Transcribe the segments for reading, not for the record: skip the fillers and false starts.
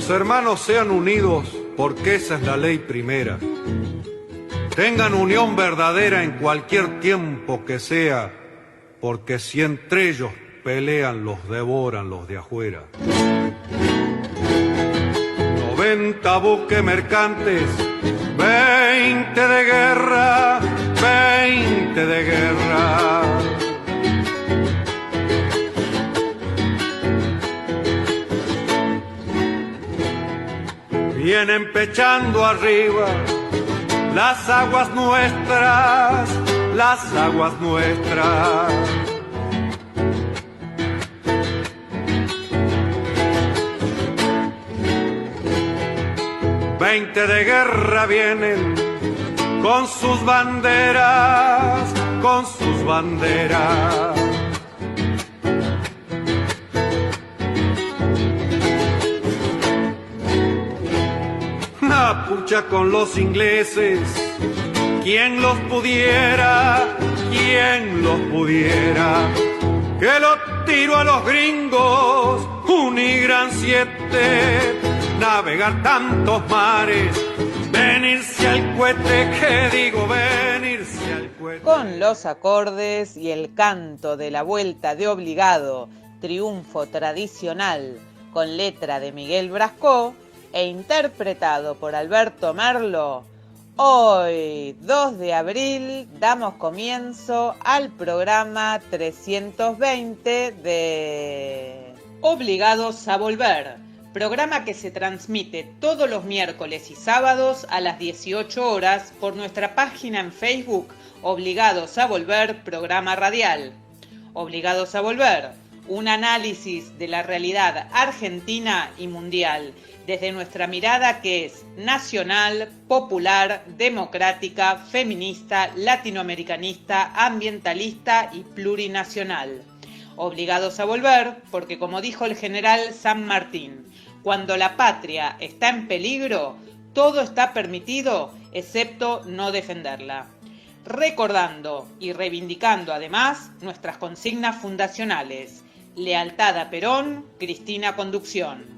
Los hermanos sean unidos porque esa es la ley primera. Tengan unión verdadera en cualquier tiempo que sea, porque si entre ellos pelean, los devoran los de afuera. 90 buques mercantes, 20 de guerra, 20 de guerra. Vienen pechando arriba las aguas nuestras, las aguas nuestras. Veinte de guerra vienen con sus banderas, con sus banderas. Pucha con los ingleses, quien los pudiera, quien los pudiera, que lo tiro a los gringos, Unigran 7, navegar tantos mares, venirse al cohete, que digo venirse al cohete. Con los acordes y el canto de la vuelta de Obligado, triunfo tradicional, con letra de Miguel Brascó, e interpretado por Alberto Merlo, hoy, 2 de abril, damos comienzo al programa 320 de Obligados a Volver, programa que se transmite todos los miércoles y sábados a las 18 horas por nuestra página en Facebook, Obligados a Volver, programa radial. Obligados a Volver, un análisis de la realidad argentina y mundial, desde nuestra mirada que es nacional, popular, democrática, feminista, latinoamericanista, ambientalista y plurinacional. Obligados a volver porque, como dijo el general San Martín, cuando la patria está en peligro, todo está permitido excepto no defenderla. Recordando y reivindicando además nuestras consignas fundacionales: lealtad a Perón, Cristina Conducción.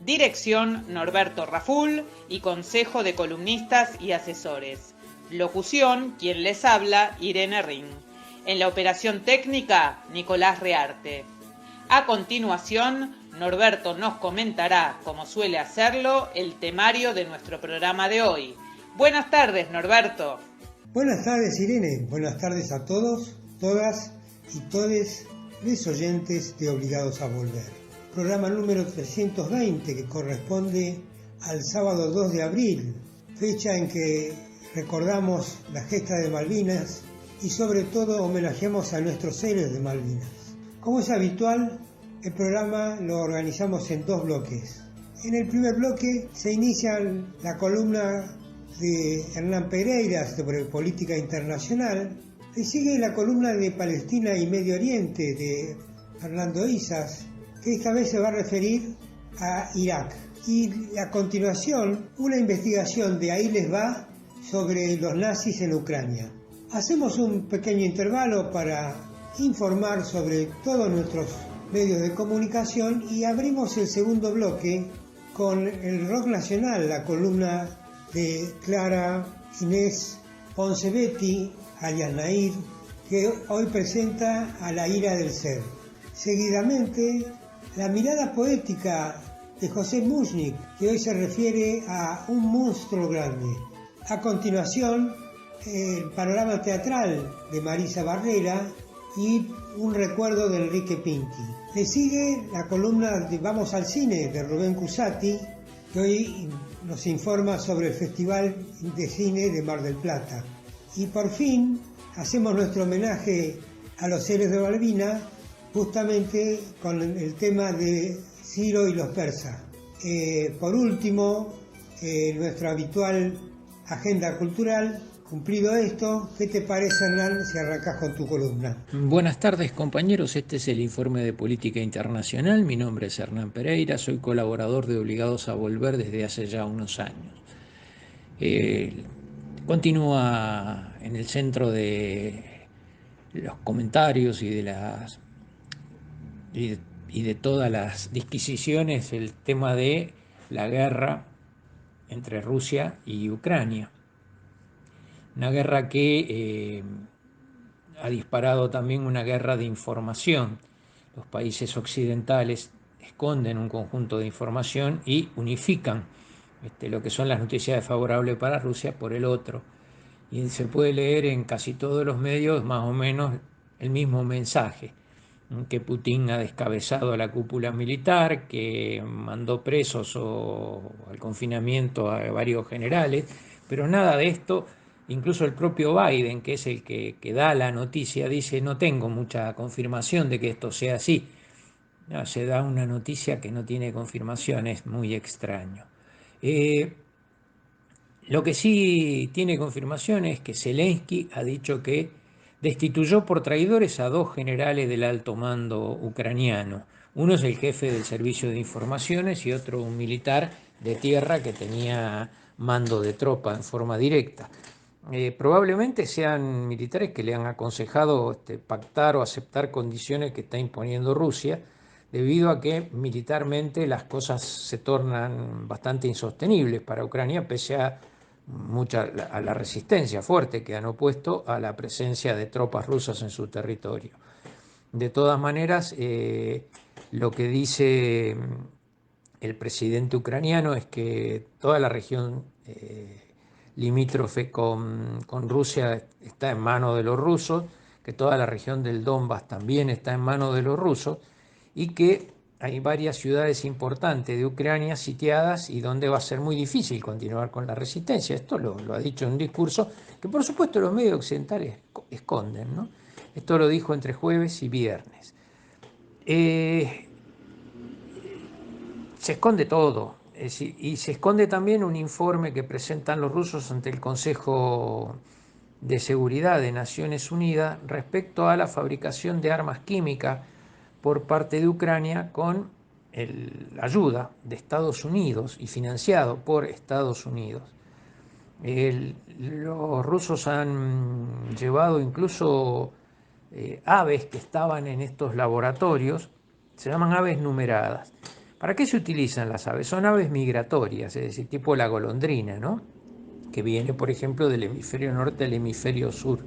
Dirección Norberto Raful y consejo de columnistas y asesores. Locución, quien les habla, Irene Ring. En la operación técnica, Nicolás Rearte. A continuación, Norberto nos comentará, como suele hacerlo, el temario de nuestro programa de hoy. Buenas tardes, Norberto. Buenas tardes, Irene. Buenas tardes a todos, todas y todes los oyentes de Obligados a Volver. Programa número 320, que corresponde al sábado 2 de abril, fecha en que recordamos la gesta de Malvinas y sobre todo homenajeamos a nuestros héroes de Malvinas. Como es habitual, el programa lo organizamos en 2 bloques. En el primer bloque se inicia la columna de Hernán Pereira sobre política internacional, le sigue la columna de Palestina y Medio Oriente de Fernando Izas, que esta vez se va a referir a Irak. Y a continuación, una investigación de Ahí les va sobre los nazis en Ucrania. Hacemos un pequeño intervalo para informar sobre todos nuestros medios de comunicación y abrimos el segundo bloque con el rock nacional, la columna de Clara Inés Ponce-Betty, alias Nair, que hoy presenta A la ira del ser. Seguidamente, la mirada poética de José Mushnik, que hoy se refiere a un monstruo grande. A continuación, el panorama teatral de Marisa Barrera y un recuerdo de Enrique Pinti. Le sigue la columna de Vamos al Cine de Rubén Cusati, que hoy nos informa sobre el Festival de Cine de Mar del Plata. Y por fin, hacemos nuestro homenaje a los héroes de Malvinas, justamente con el tema de Ciro y los persas. Por último, nuestra habitual agenda cultural. Cumplido esto, ¿qué te parece, Hernán, si arrancás con tu columna? Buenas tardes, compañeros. Este es el informe de política internacional. Mi nombre es Hernán Pereira, soy colaborador de Obligados a Volver desde hace ya unos años. Continúa en el centro de los comentarios y de todas las disquisiciones el tema de la guerra entre Rusia y Ucrania. Una guerra que ha disparado también una guerra de información. Los países occidentales esconden un conjunto de información y unifican lo que son las noticias favorables para Rusia por el otro. Y se puede leer en casi todos los medios más o menos el mismo mensaje, que Putin ha descabezado a la cúpula militar, que mandó presos o al confinamiento a varios generales, pero nada de esto. Incluso el propio Biden, que es el que da la noticia, dice: no tengo mucha confirmación de que esto sea así. No, se da una noticia que no tiene confirmación, es muy extraño. Lo que sí tiene confirmación es que Zelensky ha dicho que destituyó por traidores a 2 generales del alto mando ucraniano. Uno es el jefe del servicio de informaciones y otro un militar de tierra que tenía mando de tropa en forma directa. Probablemente sean militares que le han aconsejado pactar o aceptar condiciones que está imponiendo Rusia, debido a que militarmente las cosas se tornan bastante insostenibles para Ucrania, pese a a la resistencia fuerte que han opuesto a la presencia de tropas rusas en su territorio. De todas maneras, lo que dice el presidente ucraniano es que toda la región limítrofe con Rusia está en manos de los rusos, que toda la región del Donbass también está en manos de los rusos, y que hay varias ciudades importantes de Ucrania sitiadas y donde va a ser muy difícil continuar con la resistencia. Esto lo ha dicho en un discurso que por supuesto los medios occidentales esconden, ¿no? Esto lo dijo entre jueves y viernes. Se esconde todo, y se esconde también un informe que presentan los rusos ante el Consejo de Seguridad de Naciones Unidas respecto a la fabricación de armas químicas por parte de Ucrania con la ayuda de Estados Unidos y financiado por Estados Unidos. Los rusos han llevado incluso aves que estaban en estos laboratorios, se llaman aves numeradas. ¿Para qué se utilizan las aves? Son aves migratorias, es decir, tipo la golondrina, ¿no? Que viene, por ejemplo, del hemisferio norte al hemisferio sur.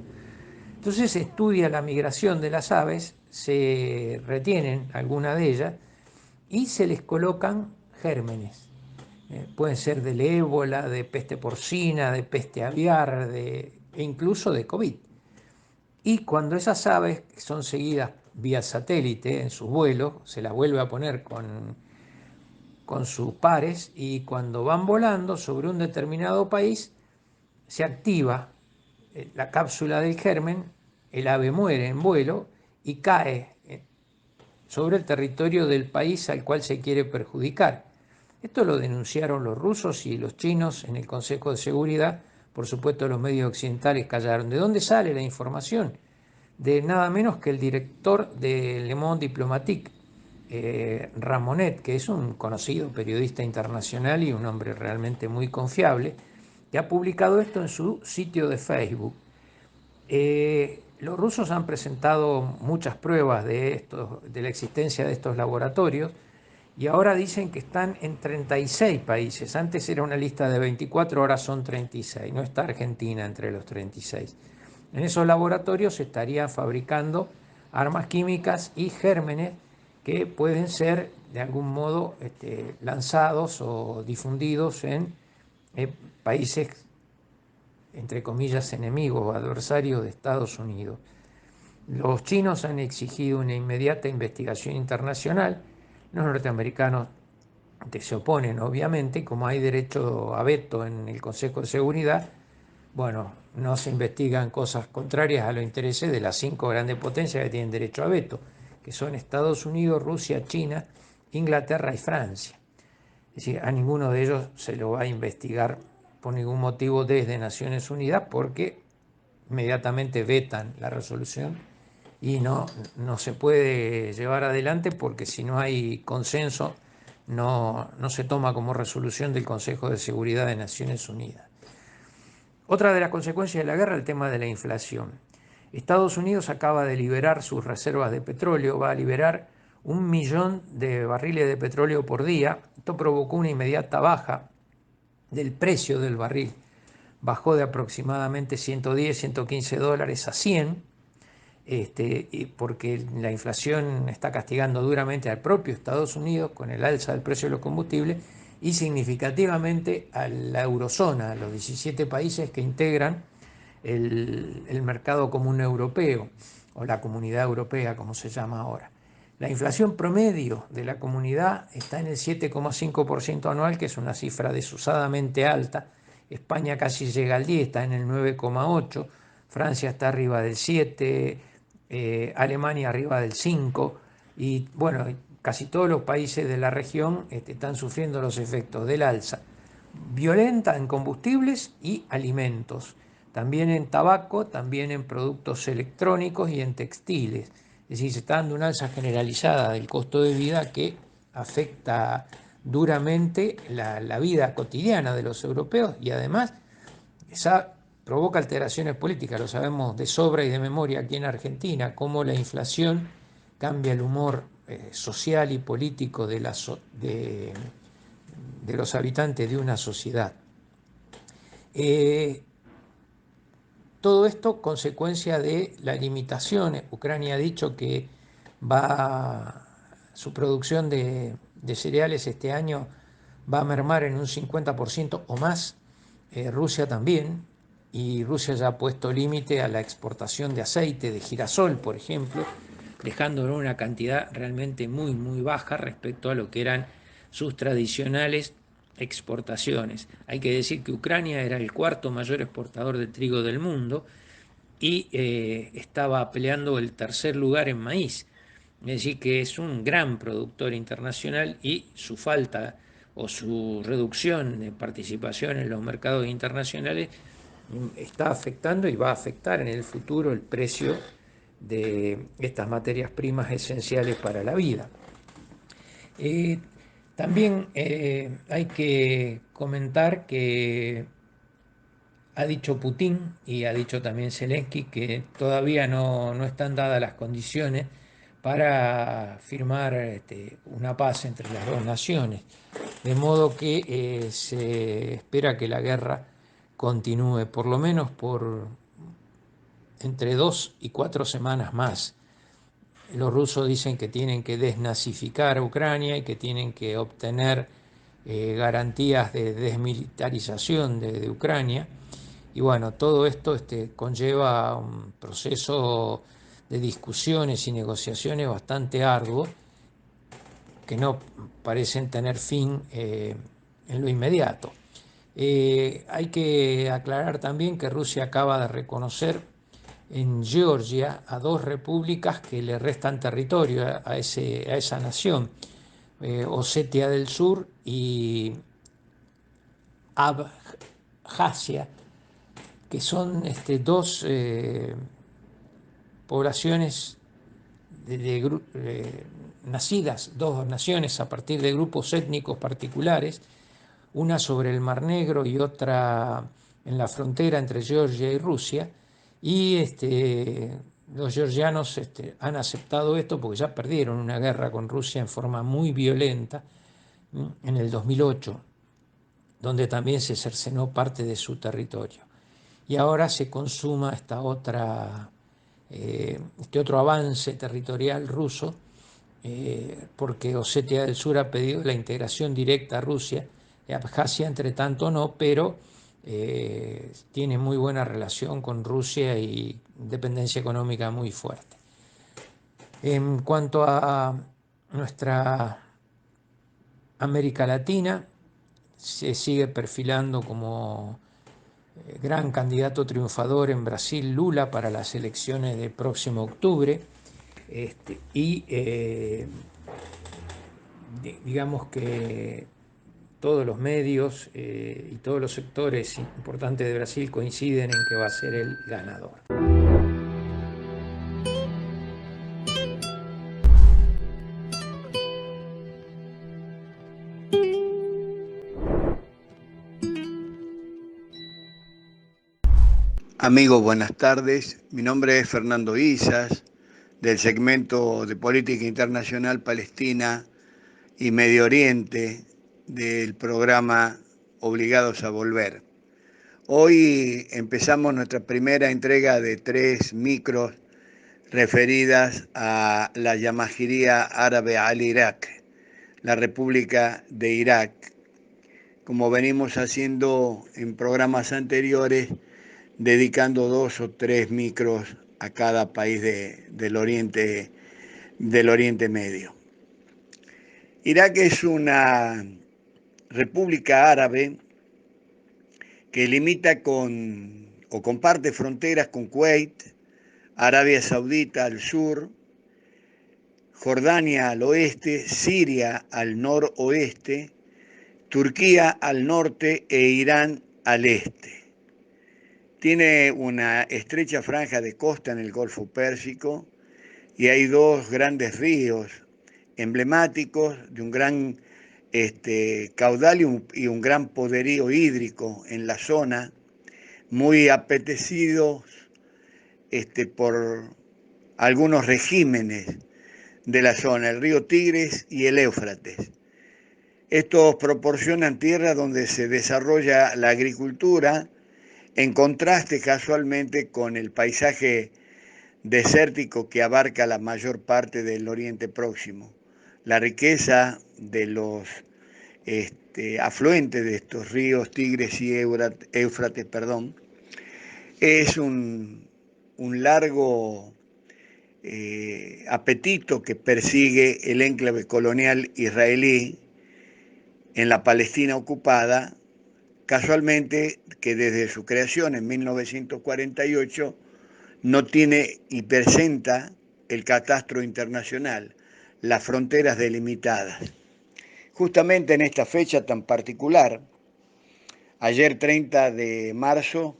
Entonces se estudia la migración de las aves, se retienen algunas de ellas y se les colocan gérmenes. Pueden ser del ébola, de peste porcina, de peste aviar, e incluso de COVID. Y cuando esas aves son seguidas vía satélite en sus vuelos, se las vuelve a poner con sus pares, y cuando van volando sobre un determinado país, se activa la cápsula del germen, el ave muere en vuelo y cae sobre el territorio del país al cual se quiere perjudicar. Esto lo denunciaron los rusos y los chinos en el Consejo de Seguridad. Por supuesto, los medios occidentales callaron. ¿De dónde sale la información? De nada menos que el director de Le Monde Diplomatique, Ramonet, que es un conocido periodista internacional y un hombre realmente muy confiable, que ha publicado esto en su sitio de Facebook. Los rusos han presentado muchas pruebas de la existencia de estos laboratorios, y ahora dicen que están en 36 países. Antes era una lista de 24, ahora son 36. No está Argentina entre los 36. En esos laboratorios se estarían fabricando armas químicas y gérmenes que pueden ser de algún modo lanzados o difundidos en países, entre comillas, enemigos o adversarios de Estados Unidos. Los chinos han exigido una inmediata investigación internacional. Los norteamericanos se oponen, obviamente, como hay derecho a veto en el Consejo de Seguridad. Bueno, no se investigan cosas contrarias a los intereses de las 5 grandes potencias que tienen derecho a veto, que son Estados Unidos, Rusia, China, Inglaterra y Francia. Es decir, a ninguno de ellos se lo va a investigar por ningún motivo desde Naciones Unidas, porque inmediatamente vetan la resolución y no se puede llevar adelante, porque si no hay consenso no se toma como resolución del Consejo de Seguridad de Naciones Unidas. Otra de las consecuencias de la guerra, el tema de la inflación. Estados Unidos acaba de liberar sus reservas de petróleo, va a liberar 1 millón de barriles de petróleo por día, Esto provocó una inmediata baja del precio del barril. Bajó de aproximadamente 110, 115 dólares a 100, porque la inflación está castigando duramente al propio Estados Unidos con el alza del precio de los combustibles y significativamente a la eurozona, a los 17 países que integran el mercado común europeo, o la comunidad europea como se llama ahora. La inflación promedio de la comunidad está en el 7,5% anual, que es una cifra desusadamente alta. España casi llega al 10, está en el 9,8%, Francia está arriba del 7%, Alemania arriba del 5%, y bueno, casi todos los países de la región están sufriendo los efectos del alza violenta en combustibles y alimentos, también en tabaco, también en productos electrónicos y en textiles. Es decir, se está dando una alza generalizada del costo de vida que afecta duramente la vida cotidiana de los europeos y además esa provoca alteraciones políticas, lo sabemos de sobra y de memoria aquí en Argentina, cómo la inflación cambia el humor social y político de los habitantes de una sociedad. Todo esto consecuencia de las limitaciones. Ucrania ha dicho que su producción de cereales este año va a mermar en un 50% o más. Rusia también, y Rusia ya ha puesto límite a la exportación de aceite de girasol, por ejemplo, dejándolo una cantidad realmente muy, muy baja respecto a lo que eran sus tradicionales exportaciones. Hay que decir que Ucrania era el cuarto mayor exportador de trigo del mundo y estaba peleando el tercer lugar en maíz. Es decir, que es un gran productor internacional y su falta o su reducción de participación en los mercados internacionales está afectando y va a afectar en el futuro el precio de estas materias primas esenciales para la vida. También hay que comentar que ha dicho Putin y ha dicho también Zelensky que todavía no están dadas las condiciones para firmar una paz entre las dos naciones, de modo que se espera que la guerra continúe por lo menos por entre 2 y 4 semanas más. Los rusos dicen que tienen que desnazificar a Ucrania y que tienen que obtener garantías de desmilitarización de Ucrania. Y bueno, todo esto conlleva un proceso de discusiones y negociaciones bastante arduo que no parecen tener fin en lo inmediato. Hay que aclarar también que Rusia acaba de reconocer en Georgia a dos repúblicas que le restan territorio a esa nación, Osetia del Sur y Abjasia, que son dos poblaciones nacidas, dos naciones a partir de grupos étnicos particulares, una sobre el Mar Negro y otra en la frontera entre Georgia y Rusia, y los georgianos han aceptado esto porque ya perdieron una guerra con Rusia en forma muy violenta en el 2008, donde también se cercenó parte de su territorio. Y ahora se consuma este otro avance territorial ruso, porque Osetia del Sur ha pedido la integración directa a Rusia, y Abjasia entre tanto no, pero tiene muy buena relación con Rusia y dependencia económica muy fuerte. En cuanto a nuestra América Latina, se sigue perfilando como gran candidato triunfador en Brasil Lula para las elecciones del próximo octubre, digamos que todos los medios y todos los sectores importantes de Brasil coinciden en que va a ser el ganador. Amigos, buenas tardes. Mi nombre es Fernando Isas, del segmento de Política Internacional Palestina y Medio Oriente del programa Obligados a Volver. Hoy empezamos nuestra primera entrega de 3 micros referidas a la Yamahiría Árabe al-Irak, la República de Irak. Como venimos haciendo en programas anteriores, dedicando 2 o 3 micros a cada país del Oriente Medio. Irak es una república árabe que limita con o comparte fronteras con Kuwait, Arabia Saudita al sur, Jordania al oeste, Siria al noroeste, Turquía al norte e Irán al este. Tiene una estrecha franja de costa en el Golfo Pérsico y hay 2 grandes ríos emblemáticos de un gran caudal y un gran poderío hídrico en la zona, muy apetecidos por algunos regímenes de la zona, el río Tigris y el Éufrates. Estos proporcionan tierra donde se desarrolla la agricultura, en contraste casualmente con el paisaje desértico que abarca la mayor parte del Oriente Próximo. La riqueza de los afluentes de estos ríos Tigres y Éufrates, es un largo apetito que persigue el enclave colonial israelí en la Palestina ocupada, casualmente que desde su creación en 1948 no tiene y presenta el catastro internacional, las fronteras delimitadas. Justamente en esta fecha tan particular, ayer 30 de marzo,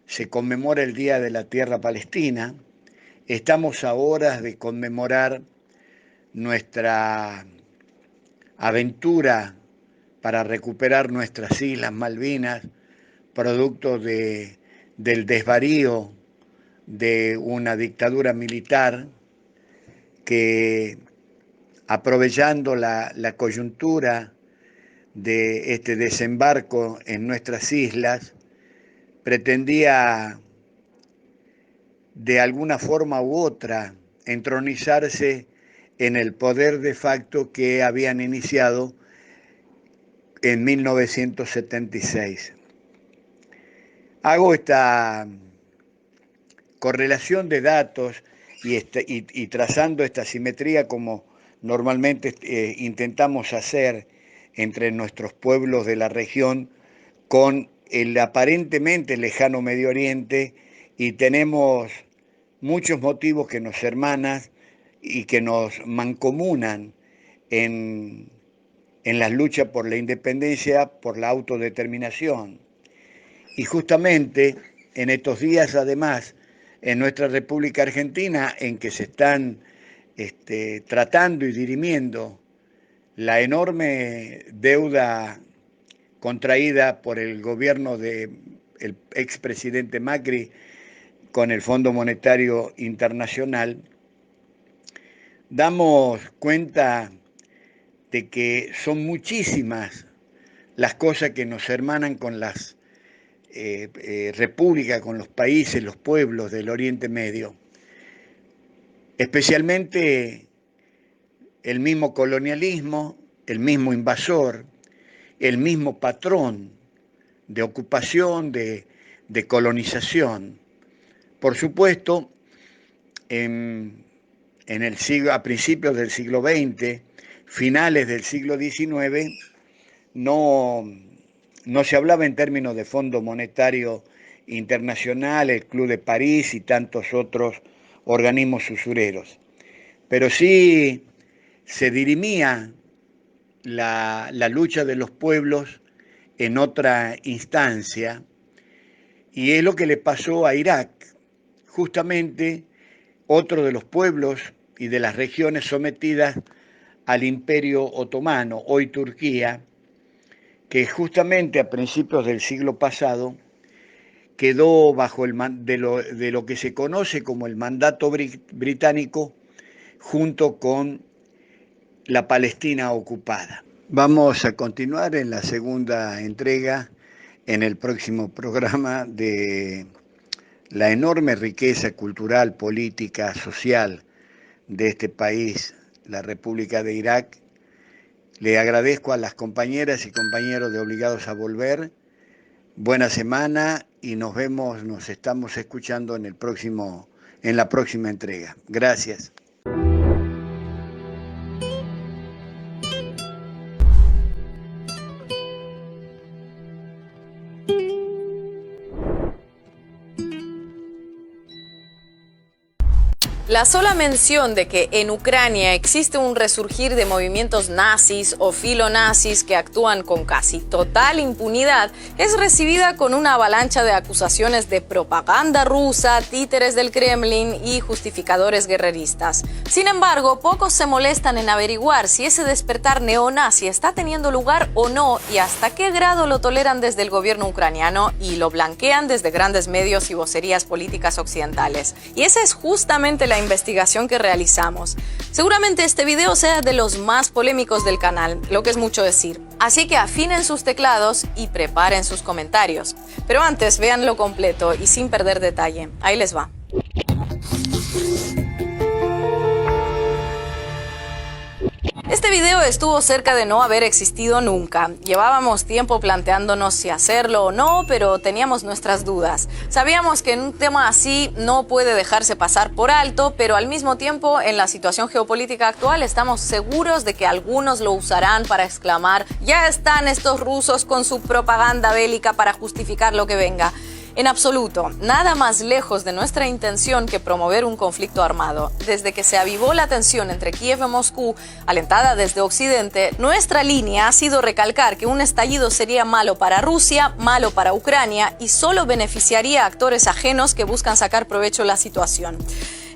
se conmemora el Día de la Tierra Palestina. Estamos a horas de conmemorar nuestra aventura para recuperar nuestras Islas Malvinas, producto del desvarío de una dictadura militar que, aprovechando la coyuntura de este desembarco en nuestras islas, pretendía de alguna forma u otra entronizarse en el poder de facto que habían iniciado en 1976. Hago esta correlación de datos y trazando esta simetría como normalmente intentamos hacer entre nuestros pueblos de la región con el aparentemente lejano Medio Oriente, y tenemos muchos motivos que nos hermanan y que nos mancomunan en la lucha por la independencia, por la autodeterminación. Y justamente en estos días, además, en nuestra República Argentina, en que se están tratando y dirimiendo la enorme deuda contraída por el gobierno del expresidente Macri con el Fondo Monetario Internacional, damos cuenta de que son muchísimas las cosas que nos hermanan con las repúblicas, con los países, los pueblos del Oriente Medio, especialmente el mismo colonialismo, el mismo invasor, el mismo patrón de ocupación, de colonización. Por supuesto, a principios del siglo XX, finales del siglo XIX, no se hablaba en términos de Fondo Monetario Internacional, el Club de París y tantos otros organismos usureros, pero sí se dirimía la lucha de los pueblos en otra instancia, y es lo que le pasó a Irak. Justamente otro de los pueblos y de las regiones sometidas al Imperio Otomano, hoy Turquía, que justamente a principios del siglo pasado quedó bajo de lo que se conoce como el mandato británico, junto con la Palestina ocupada. Vamos a continuar en la segunda entrega, en el próximo programa, de la enorme riqueza cultural, política, social de este país, la República de Irak. Le agradezco a las compañeras y compañeros de Obligados a Volver. Buena semana y nos estamos escuchando en la próxima entrega. Gracias. La sola mención de que en Ucrania existe un resurgir de movimientos nazis o filonazis que actúan con casi total impunidad es recibida con una avalancha de acusaciones de propaganda rusa, títeres del Kremlin y justificadores guerreristas. Sin embargo, pocos se molestan en averiguar si ese despertar neonazi está teniendo lugar o no y hasta qué grado lo toleran desde el gobierno ucraniano y lo blanquean desde grandes medios y vocerías políticas occidentales. Y esa es justamente la investigación que realizamos. Seguramente este video sea de los más polémicos del canal, lo que es mucho decir. Así que afinen sus teclados y preparen sus comentarios. Pero antes, véanlo completo y sin perder detalle. Ahí les va. Este video estuvo cerca de no haber existido nunca. Llevábamos tiempo planteándonos si hacerlo o no, pero teníamos nuestras dudas. Sabíamos que en un tema así no puede dejarse pasar por alto, pero al mismo tiempo, en la situación geopolítica actual, estamos seguros de que algunos lo usarán para exclamar: ya están estos rusos con su propaganda bélica para justificar lo que venga. En absoluto, nada más lejos de nuestra intención que promover un conflicto armado. Desde que se avivó la tensión entre Kiev y Moscú, alentada desde Occidente, nuestra línea ha sido recalcar que un estallido sería malo para Rusia, malo para Ucrania y solo beneficiaría a actores ajenos que buscan sacar provecho de la situación.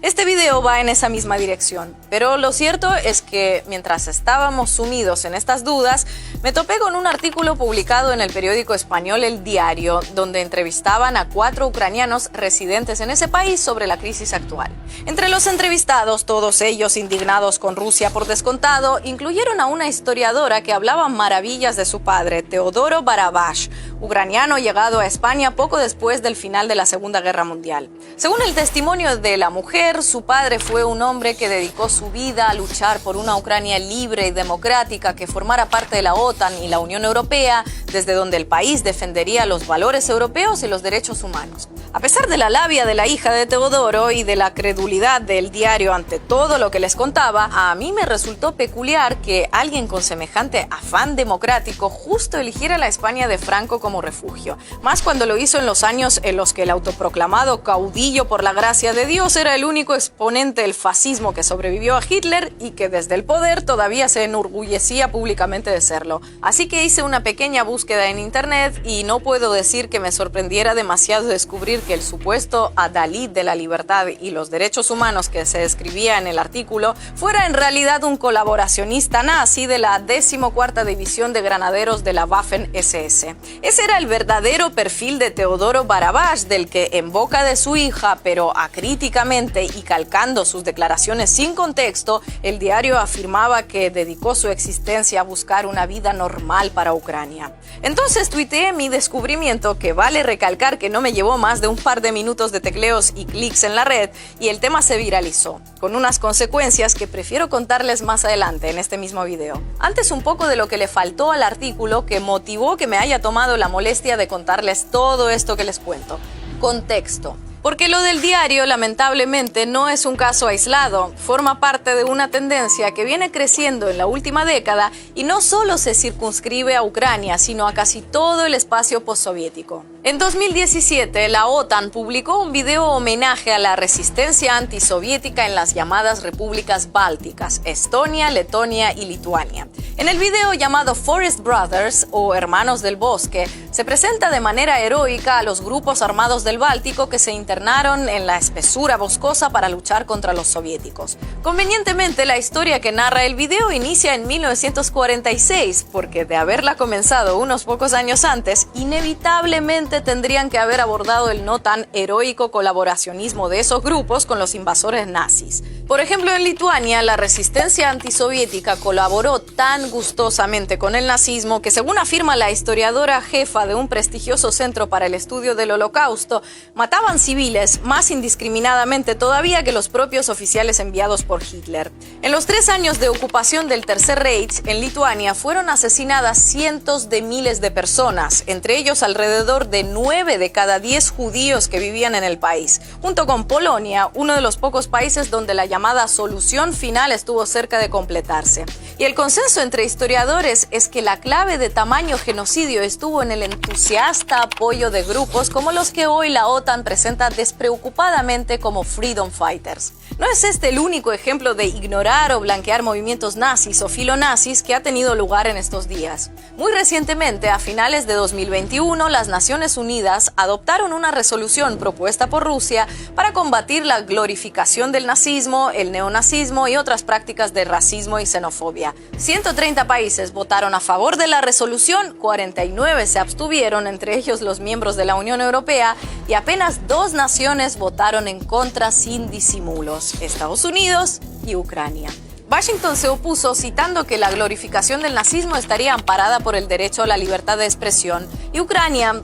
Este video va en esa misma dirección, pero lo cierto es que mientras estábamos sumidos en estas dudas, me topé con un artículo publicado en el periódico español El Diario, donde entrevistaban a 4 ucranianos residentes en ese país sobre la crisis actual. Entre los entrevistados, todos ellos indignados con Rusia por descontado, incluyeron a una historiadora que hablaba maravillas de su padre, Teodoro Barabash, ucraniano llegado a España poco después del final de la Segunda Guerra Mundial. Según el testimonio de la mujer, su padre fue un hombre que dedicó su vida a luchar por una Ucrania libre y democrática que formara parte de la OTAN y la Unión Europea, desde donde el país defendería los valores europeos y los derechos humanos. A pesar de la labia de la hija de Teodoro y de la credulidad del diario ante todo lo que les contaba, a mí me resultó peculiar que alguien con semejante afán democrático justo eligiera la España de Franco como refugio, más cuando lo hizo en los años en los que el autoproclamado caudillo por la gracia de Dios era el único exponente del fascismo que sobrevivió a Hitler y que desde el poder todavía se enorgullecía públicamente de serlo. Así que hice una pequeña búsqueda en internet y no puedo decir que me sorprendiera demasiado descubrir que el supuesto adalid de la libertad y los derechos humanos que se describía en el artículo fuera en realidad un colaboracionista nazi de la 14ª División de Granaderos de la Waffen-SS. Ese era el verdadero perfil de Teodoro Barabash, del que en boca de su hija, pero acríticamente y calcando sus declaraciones sin contexto, el diario afirmaba que dedicó su existencia a buscar una vida normal para Ucrania. Entonces tuiteé mi descubrimiento, que vale recalcar que no me llevó más de un par de minutos de tecleos y clics en la red, y el tema se viralizó, con unas consecuencias que prefiero contarles más adelante en este mismo video. Antes, un poco de lo que le faltó al artículo que motivó que me haya tomado la molestia de contarles todo esto que les cuento. Contexto. Porque lo del diario, lamentablemente, no es un caso aislado, forma parte de una tendencia que viene creciendo en la última década y no solo se circunscribe a Ucrania, sino a casi todo el espacio postsoviético. En 2017, la OTAN publicó un video homenaje a la resistencia antisoviética en las llamadas repúblicas bálticas, Estonia, Letonia y Lituania. En el video llamado Forest Brothers, o Hermanos del Bosque, se presenta de manera heroica a los grupos armados del Báltico que se internaron en la espesura boscosa para luchar contra los soviéticos. Convenientemente, la historia que narra el video inicia en 1946, porque de haberla comenzado unos pocos años antes, inevitablemente seguramente tendrían que haber abordado el no tan heroico colaboracionismo de esos grupos con los invasores nazis. Por ejemplo, en Lituania, la resistencia antisoviética colaboró tan gustosamente con el nazismo que, según afirma la historiadora jefa de un prestigioso centro para el estudio del Holocausto, mataban civiles más indiscriminadamente todavía que los propios oficiales enviados por Hitler. En los 3 años de ocupación del Tercer Reich, en Lituania fueron asesinadas cientos de miles de personas, entre ellos alrededor de 9 de cada 10 judíos que vivían en el país, junto con Polonia, uno de los pocos países donde la llamada solución final estuvo cerca de completarse. Y el consenso entre historiadores es que la clave de tamaño genocidio estuvo en el entusiasta apoyo de grupos como los que hoy la OTAN presenta despreocupadamente como Freedom Fighters. No es este el único ejemplo de ignorar o blanquear movimientos nazis o filonazis que ha tenido lugar en estos días. Muy recientemente, a finales de 2021, las Naciones Unidas adoptaron una resolución propuesta por Rusia para combatir la glorificación del nazismo, el neonazismo y otras prácticas de racismo y xenofobia. 130 países votaron a favor de la resolución, 49 se abstuvieron, entre ellos los miembros de la Unión Europea, y apenas 2 naciones votaron en contra sin disimulos: Estados Unidos y Ucrania. Washington se opuso citando que la glorificación del nazismo estaría amparada por el derecho a la libertad de expresión. Y Ucrania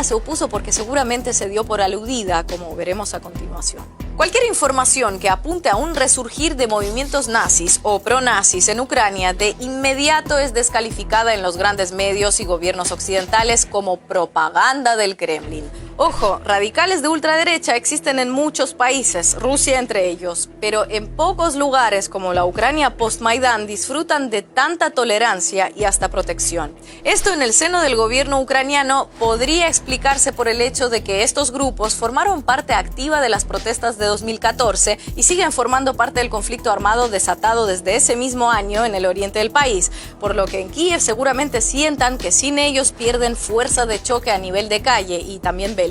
se opuso porque seguramente se dio por aludida, como veremos a continuación. Cualquier información que apunte a un resurgir de movimientos nazis o pronazis en Ucrania de inmediato es descalificada en los grandes medios y gobiernos occidentales como propaganda del Kremlin. Ojo, radicales de ultraderecha existen en muchos países, Rusia entre ellos, pero en pocos lugares como la Ucrania post-Maidán disfrutan de tanta tolerancia y hasta protección. Esto en el seno del gobierno ucraniano podría explicarse por el hecho de que estos grupos formaron parte activa de las protestas de 2014 y siguen formando parte del conflicto armado desatado desde ese mismo año en el oriente del país, por lo que en Kiev seguramente sientan que sin ellos pierden fuerza de choque a nivel de calle y también bélico.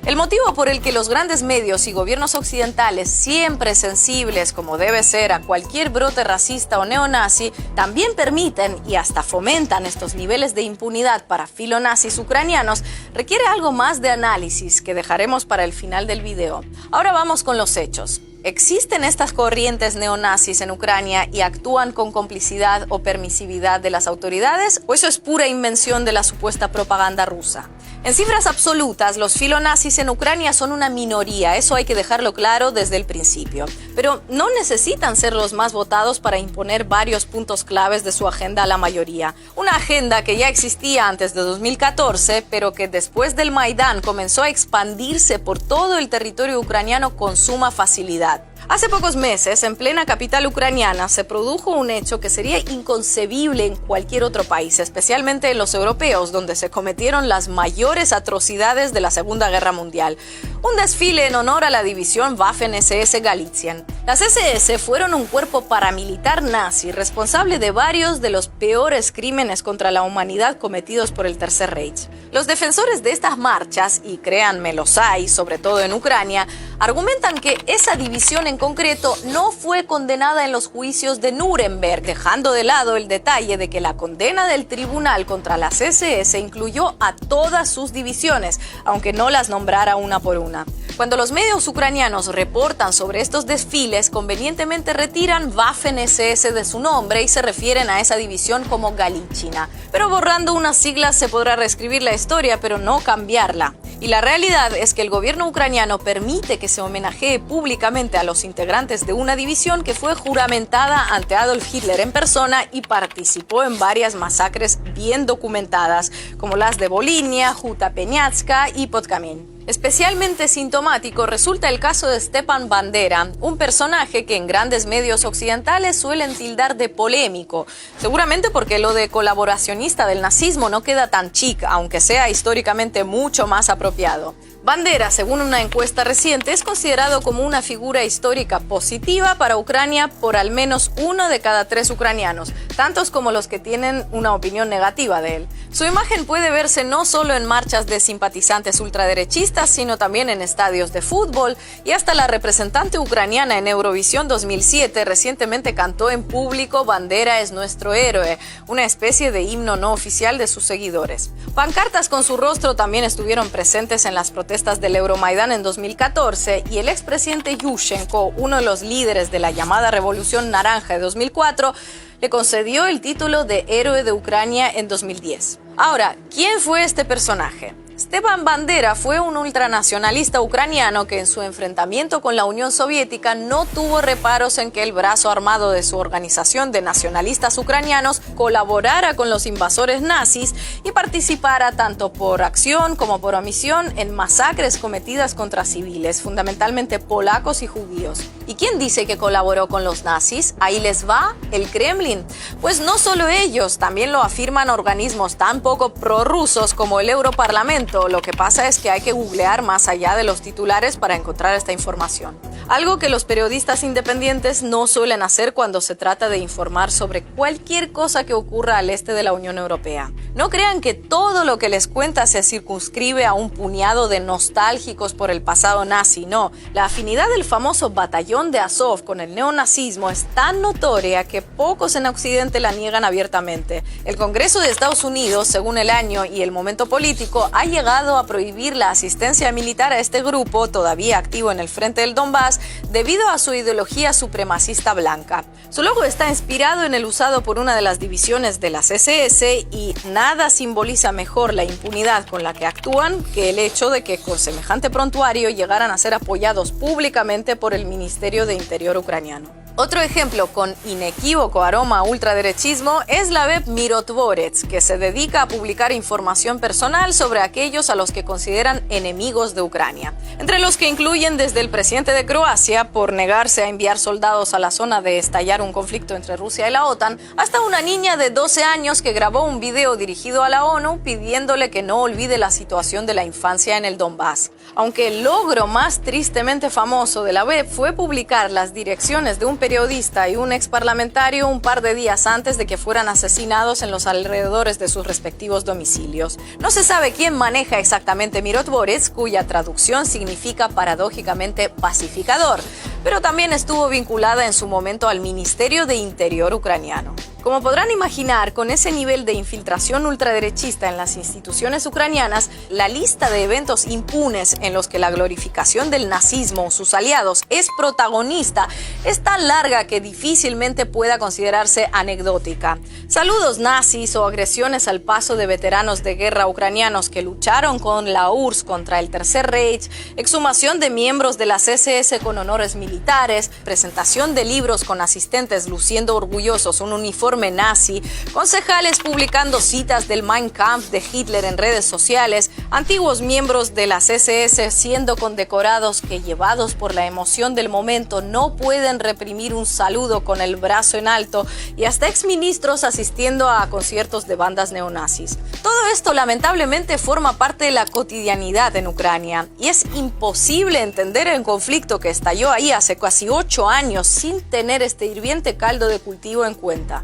El motivo por el que los grandes medios y gobiernos occidentales, siempre sensibles como debe ser a cualquier brote racista o neonazi, también permiten y hasta fomentan estos niveles de impunidad para filonazis ucranianos, requiere algo más de análisis que dejaremos para el final del video. Ahora vamos con los hechos. ¿Existen estas corrientes neonazis en Ucrania y actúan con complicidad o permisividad de las autoridades? ¿O eso es pura invención de la supuesta propaganda rusa? En cifras absolutas, los filonazis en Ucrania son una minoría, eso hay que dejarlo claro desde el principio. Pero no necesitan ser los más votados para imponer varios puntos claves de su agenda a la mayoría. Una agenda que ya existía antes de 2014, pero que después del Maidán comenzó a expandirse por todo el territorio ucraniano con suma facilidad. Hace pocos meses, en plena capital ucraniana, se produjo un hecho que sería inconcebible en cualquier otro país, especialmente en los europeos, donde se cometieron las mayores atrocidades de la Segunda Guerra Mundial. Un desfile en honor a la división Waffen-SS Galizien. Las SS fueron un cuerpo paramilitar nazi responsable de varios de los peores crímenes contra la humanidad cometidos por el Tercer Reich. Los defensores de estas marchas, y créanme los hay, sobre todo en Ucrania, argumentan que esa división en concreto no fue condenada en los juicios de Nuremberg, dejando de lado el detalle de que la condena del tribunal contra las SS incluyó a todas sus divisiones, aunque no las nombrara una por una. Cuando los medios ucranianos reportan sobre estos desfiles, convenientemente retiran Waffen-SS de su nombre y se refieren a esa división como Galichina. Pero borrando unas siglas se podrá reescribir la historia, pero no cambiarla. Y la realidad es que el gobierno ucraniano permite que se homenajee públicamente a los integrantes de una división que fue juramentada ante Adolf Hitler en persona y participó en varias masacres bien documentadas, como las de Volhynia, Huta Peniatska y Podkamin. Especialmente sintomático resulta el caso de Stepan Bandera, un personaje que en grandes medios occidentales suelen tildar de polémico, seguramente porque lo de colaboracionista del nazismo no queda tan chic, aunque sea históricamente mucho más apropiado. Bandera, según una encuesta reciente, es considerado como una figura histórica positiva para Ucrania por al menos 1 de cada 3 ucranianos, tantos como los que tienen una opinión negativa de él. Su imagen puede verse no solo en marchas de simpatizantes ultraderechistas, sino también en estadios de fútbol, y hasta la representante ucraniana en Eurovisión 2007 recientemente cantó en público "Bandera es nuestro héroe", una especie de himno no oficial de sus seguidores. Pancartas con su rostro también estuvieron presentes en las protestas del Euromaidán en 2014, y el expresidente Yushchenko, uno de los líderes de la llamada Revolución Naranja de 2004, le concedió el título de Héroe de Ucrania en 2010. Ahora, ¿quién fue este personaje? Stepan Bandera fue un ultranacionalista ucraniano que en su enfrentamiento con la Unión Soviética no tuvo reparos en que el brazo armado de su organización de nacionalistas ucranianos colaborara con los invasores nazis y participara tanto por acción como por omisión en masacres cometidas contra civiles, fundamentalmente polacos y judíos. ¿Y quién dice que colaboró con los nazis? Ahí les va el Kremlin. Pues no solo ellos, también lo afirman organismos tan poco prorrusos como el Europarlamento. Lo que pasa es que hay que googlear más allá de los titulares para encontrar esta información. Algo que los periodistas independientes no suelen hacer cuando se trata de informar sobre cualquier cosa que ocurra al este de la Unión Europea. No crean que todo lo que les cuenta se circunscribe a un puñado de nostálgicos por el pasado nazi, no. La afinidad del famoso batallón de Azov con el neonazismo es tan notoria que pocos en Occidente la niegan abiertamente. El Congreso de Estados Unidos, según el año y el momento político, ha llegado a prohibir la asistencia militar a este grupo, todavía activo en el frente del Donbass, debido a su ideología supremacista blanca. Su logo está inspirado en el usado por una de las divisiones de las SS, y nada simboliza mejor la impunidad con la que actúan que el hecho de que con semejante prontuario llegaran a ser apoyados públicamente por el Ministerio de Interior ucraniano. Otro ejemplo con inequívoco aroma a ultraderechismo es la web Mirotvorets, que se dedica a publicar información personal sobre aquellos a los que consideran enemigos de Ucrania, entre los que incluyen desde el presidente de Croacia por negarse a enviar soldados a la zona de estallar un conflicto entre Rusia y la OTAN, hasta una niña de 12 años que grabó un video dirigido a la ONU pidiéndole que no olvide la situación de la infancia en el Donbass. Aunque el logro más tristemente famoso de la web fue publicar las direcciones de un periodista y un exparlamentario un par de días antes de que fueran asesinados en los alrededores de sus respectivos domicilios. No se sabe quién maneja exactamente Mirotvorets, cuya traducción significa paradójicamente pacificador, pero también estuvo vinculada en su momento al Ministerio de Interior ucraniano. Como podrán imaginar, con ese nivel de infiltración ultraderechista en las instituciones ucranianas, la lista de eventos impunes en los que la glorificación del nazismo o sus aliados es protagonista es tan larga que difícilmente pueda considerarse anecdótica. Saludos nazis o agresiones al paso de veteranos de guerra ucranianos que lucharon con la URSS contra el Tercer Reich, exhumación de miembros de las SS con honores militares, presentación de libros con asistentes luciendo orgullosos un uniforme nazi, concejales publicando citas del Mein Kampf de Hitler en redes sociales, antiguos miembros de las SS siendo condecorados que, llevados por la emoción del momento, no pueden reprimir un saludo con el brazo en alto, y hasta exministros asistiendo a conciertos de bandas neonazis. Todo esto lamentablemente forma parte de la cotidianidad en Ucrania, y es imposible entender el conflicto que estalló ahí hace casi 8 años sin tener este hirviente caldo de cultivo en cuenta.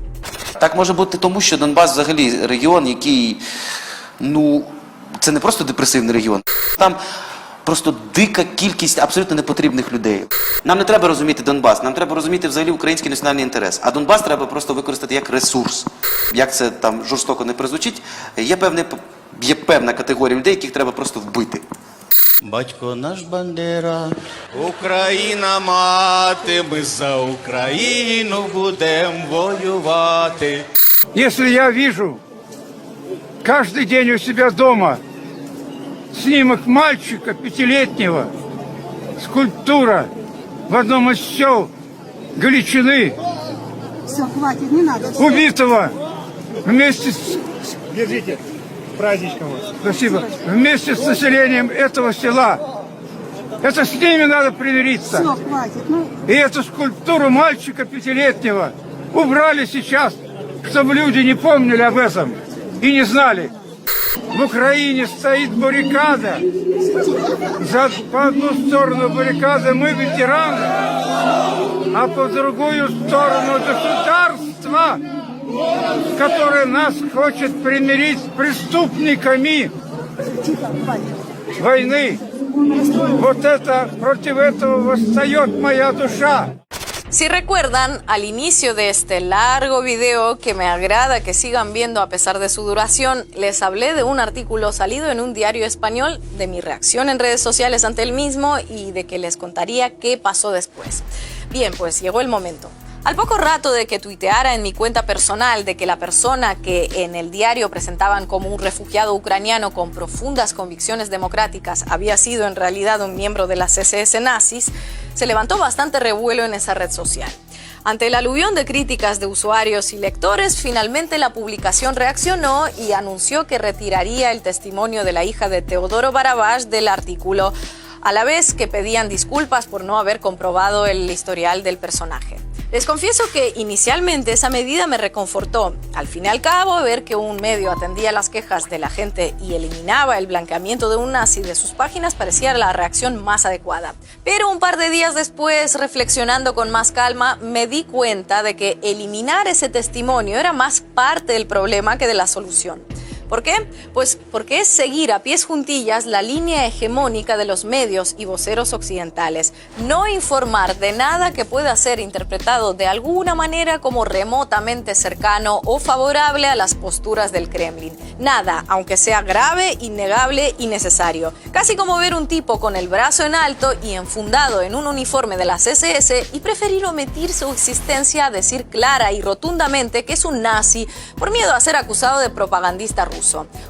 Так може бути тому, що Донбас взагалі регіон, який, це не просто депресивний регіон. Там просто дика кількість абсолютно непотрібних людей. Нам не треба розуміти Донбас, нам треба розуміти взагалі український національний інтерес. А Донбас треба просто використати як ресурс. Як це там жорстоко не прозвучить, є певна категорія людей, яких треба просто вбити. Батько наш Бандера, Україна мати, ми за Україну будем воювати. Если я вижу каждый день у себя дома снимок мальчика 5-летнего, скульптура в одном из сел Галичины, все, хватит, не надо. убитого вместе с... Держите. Праздничком вас. Спасибо. Вместе с населением этого села. Это с ними надо примириться. Все, хватит. И эту скульптуру мальчика 5-летнего убрали сейчас, чтобы люди не помнили об этом и не знали. в Украине стоит баррикада. По одну сторону баррикады мы ветераны, а по другую сторону государство, которое нас хочет примирить с преступниками войны. Вот это, против этого восстает моя душа. Si recuerdan, al inicio de este largo video, que me agrada que sigan viendo a pesar de su duración, les hablé de un artículo salido en un diario español, de mi reacción en redes sociales ante el mismo y de que les contaría qué pasó después. Bien, pues llegó el momento. Al poco rato de que tuiteara en mi cuenta personal de que la persona que en el diario presentaban como un refugiado ucraniano con profundas convicciones democráticas había sido en realidad un miembro de las SS nazis, se levantó bastante revuelo en esa red social. Ante el aluvión de críticas de usuarios y lectores, finalmente la publicación reaccionó y anunció que retiraría el testimonio de la hija de Teodoro Barabás del artículo, a la vez que pedían disculpas por no haber comprobado el historial del personaje. Les confieso que inicialmente esa medida me reconfortó. Al fin y al cabo, ver que un medio atendía las quejas de la gente y eliminaba el blanqueamiento de un nazi de sus páginas parecía la reacción más adecuada. Pero un par de días después, reflexionando con más calma, me di cuenta de que eliminar ese testimonio era más parte del problema que de la solución. ¿Por qué? Pues porque es seguir a pies juntillas la línea hegemónica de los medios y voceros occidentales. No informar de nada que pueda ser interpretado de alguna manera como remotamente cercano o favorable a las posturas del Kremlin. Nada, aunque sea grave, innegable y necesario. Casi como ver un tipo con el brazo en alto y enfundado en un uniforme de las SS y preferir omitir su existencia a decir clara y rotundamente que es un nazi por miedo a ser acusado de propagandista ruso.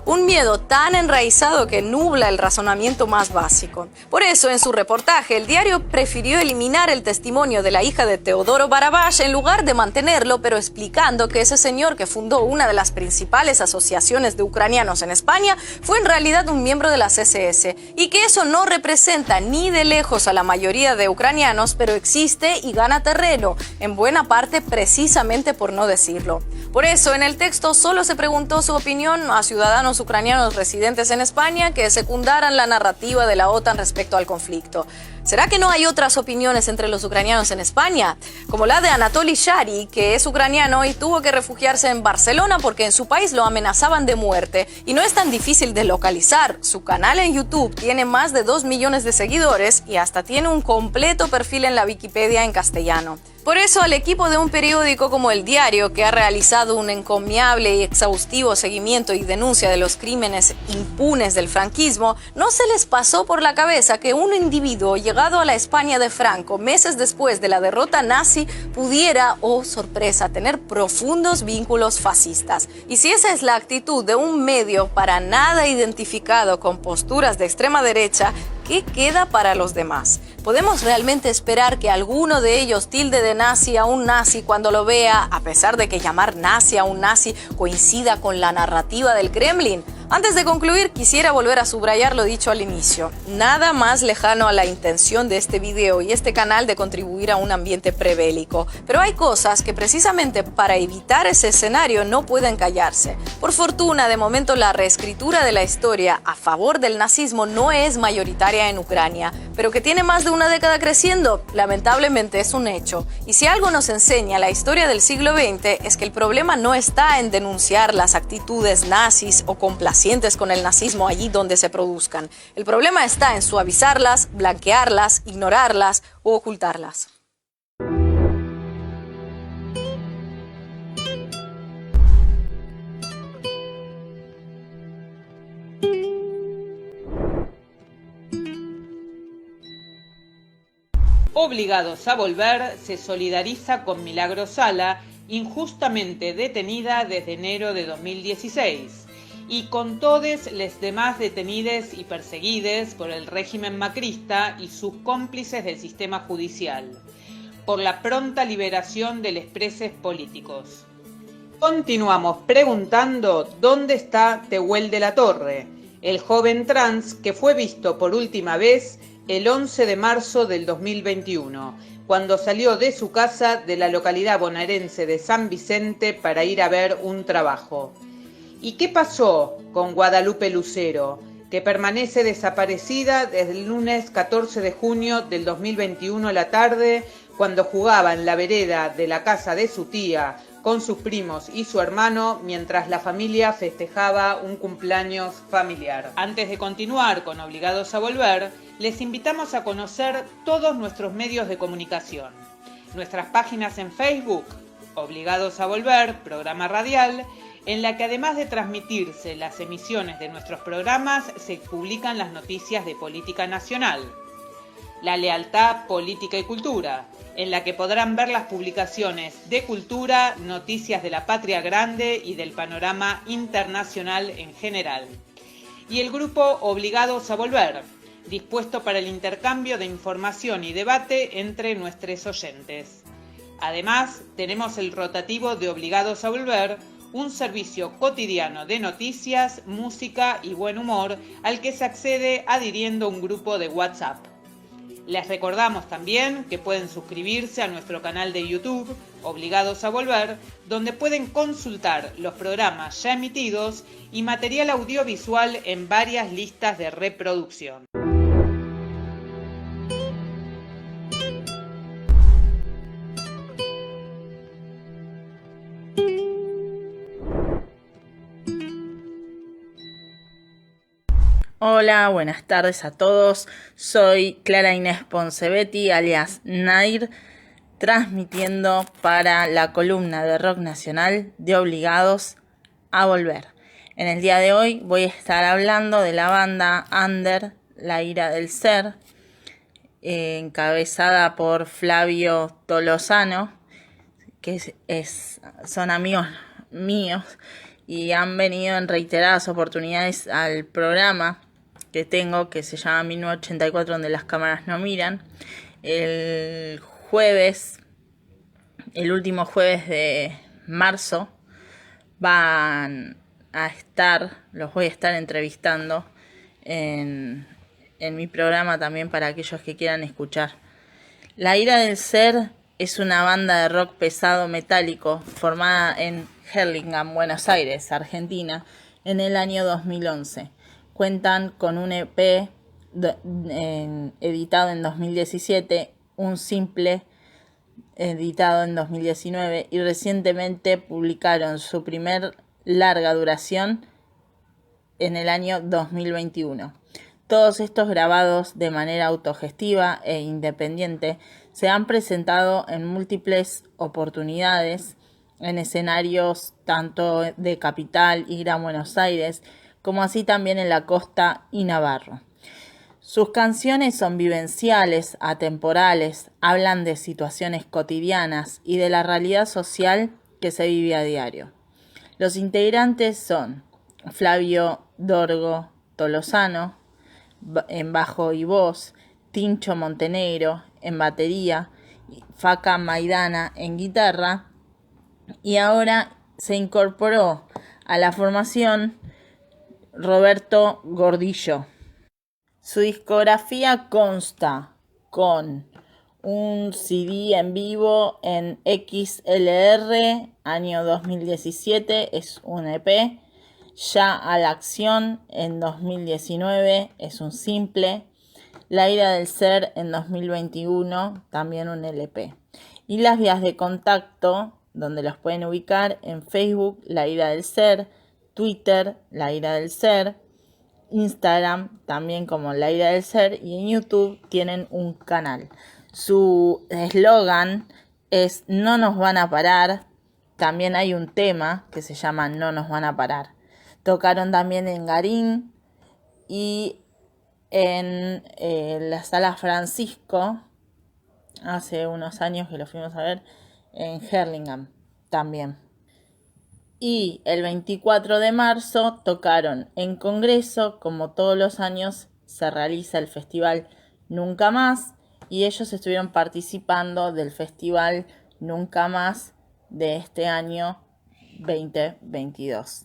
Un miedo tan enraizado que nubla el razonamiento más básico. Por eso, en su reportaje, el diario prefirió eliminar el testimonio de la hija de Teodoro Barabás en lugar de mantenerlo, pero explicando que ese señor que fundó una de las principales asociaciones de ucranianos en España fue en realidad un miembro de las SS y que eso no representa ni de lejos a la mayoría de ucranianos, pero existe y gana terreno, en buena parte precisamente por no decirlo. Por eso, en el texto solo se preguntó su opinión a ciudadanos ucranianos residentes en España que secundaran la narrativa de la OTAN respecto al conflicto. ¿Será que no hay otras opiniones entre los ucranianos en España? Como la de Anatoly Shari, que es ucraniano y tuvo que refugiarse en Barcelona porque en su país lo amenazaban de muerte. Y no es tan difícil de localizar. Su canal en YouTube tiene más de 2 millones de seguidores y hasta tiene un completo perfil en la Wikipedia en castellano. Por eso, al equipo de un periódico como El Diario, que ha realizado un encomiable y exhaustivo seguimiento y denuncia de los crímenes impunes del franquismo, no se les pasó por la cabeza que un individuo llegado a la España de Franco meses después de la derrota nazi pudiera, oh sorpresa, tener profundos vínculos fascistas. Y si esa es la actitud de un medio para nada identificado con posturas de extrema derecha, ¿qué queda para los demás? ¿Podemos realmente esperar que alguno de ellos tilde de nazi a un nazi cuando lo vea, a pesar de que llamar nazi a un nazi coincida con la narrativa del Kremlin? Antes de concluir, quisiera volver a subrayar lo dicho al inicio. Nada más lejano a la intención de este video y este canal de contribuir a un ambiente prebélico. Pero hay cosas que precisamente para evitar ese escenario no pueden callarse. Por fortuna, de momento la reescritura de la historia a favor del nazismo no es mayoritaria en Ucrania, pero que tiene más de una década creciendo, lamentablemente es un hecho. Y si algo nos enseña la historia del siglo XX es que el problema no está en denunciar las actitudes nazis o complacientes con el nazismo allí donde se produzcan. El problema está en suavizarlas, blanquearlas, ignorarlas o ocultarlas. Obligados a Volver se solidariza con Milagros Sala, injustamente detenida desde enero de 2016, y con todos los demás detenidos y perseguidos por el régimen macrista y sus cómplices del sistema judicial, por la pronta liberación de los presos políticos. Continuamos preguntando dónde está Tehuel de la Torre, el joven trans que fue visto por última vez el 11 de marzo del 2021, cuando salió de su casa de la localidad bonaerense de San Vicente para ir a ver un trabajo. ¿Y qué pasó con Guadalupe Lucero, que permanece desaparecida desde el lunes 14 de junio del 2021 a la tarde, cuando jugaba en la vereda de la casa de su tía con sus primos y su hermano mientras la familia festejaba un cumpleaños familiar? Antes de continuar con Obligados a Volver, les invitamos a conocer todos nuestros medios de comunicación. Nuestras páginas en Facebook, Obligados a Volver, programa radial, en la que además de transmitirse las emisiones de nuestros programas, se publican las noticias de política nacional. La Lealtad, Política y Cultura, en la que podrán ver las publicaciones de cultura, noticias de la patria grande y del panorama internacional en general. Y el grupo Obligados a Volver, dispuesto para el intercambio de información y debate entre nuestros oyentes. Además, tenemos el rotativo de Obligados a Volver, un servicio cotidiano de noticias, música y buen humor al que se accede adhiriendo a un grupo de WhatsApp. Les recordamos también que pueden suscribirse a nuestro canal de YouTube, Obligados a Volver, donde pueden consultar los programas ya emitidos y material audiovisual en varias listas de reproducción. Hola, buenas tardes a todos. Soy Clara Inés Poncebetti, alias Nair, transmitiendo para la columna de rock nacional de Obligados a Volver. En el día de hoy voy a estar hablando de la banda under La Ira del Ser, encabezada por Flavio Tolosano, que son amigos míos y han venido en reiteradas oportunidades al programa que tengo, que se llama 1984, donde las cámaras no miran. El último jueves de marzo, los voy a estar entrevistando en mi programa también para aquellos que quieran escuchar. La Ira del Ser es una banda de rock pesado metálico formada en Hurlingham, Buenos Aires, Argentina, en el año 2011. Cuentan con un EP editado en 2017, un simple editado en 2019 y recientemente publicaron su primer larga duración en el año 2021. Todos estos grabados de manera autogestiva e independiente se han presentado en múltiples oportunidades en escenarios tanto de Capital y Gran Buenos Aires, como así también en la costa y Navarro. Sus canciones son vivenciales, atemporales, hablan de situaciones cotidianas y de la realidad social que se vive a diario. Los integrantes son Flavio Dorgo Tolosano en bajo y voz, Tincho Montenegro en batería, Faca Maidana en guitarra, y ahora se incorporó a la formación Roberto Gordillo. Su discografía consta con un CD en vivo en XLR, año 2017, es un EP. Ya a la acción en 2019, es un simple. La Ira del Ser en 2021, también un LP. Y las vías de contacto, donde los pueden ubicar en Facebook, La Ira del Ser, Twitter, La Ira del Ser, Instagram, también como La Ira del Ser, y en YouTube tienen un canal. Su eslogan es No nos van a parar. También hay un tema que se llama No nos van a parar. Tocaron también en Garín y en la Sala Francisco, hace unos años que lo fuimos a ver, en Hurlingham también. Y el 24 de marzo tocaron en Congreso. Como todos los años se realiza el festival Nunca Más, y ellos estuvieron participando del festival Nunca Más de este año 2022.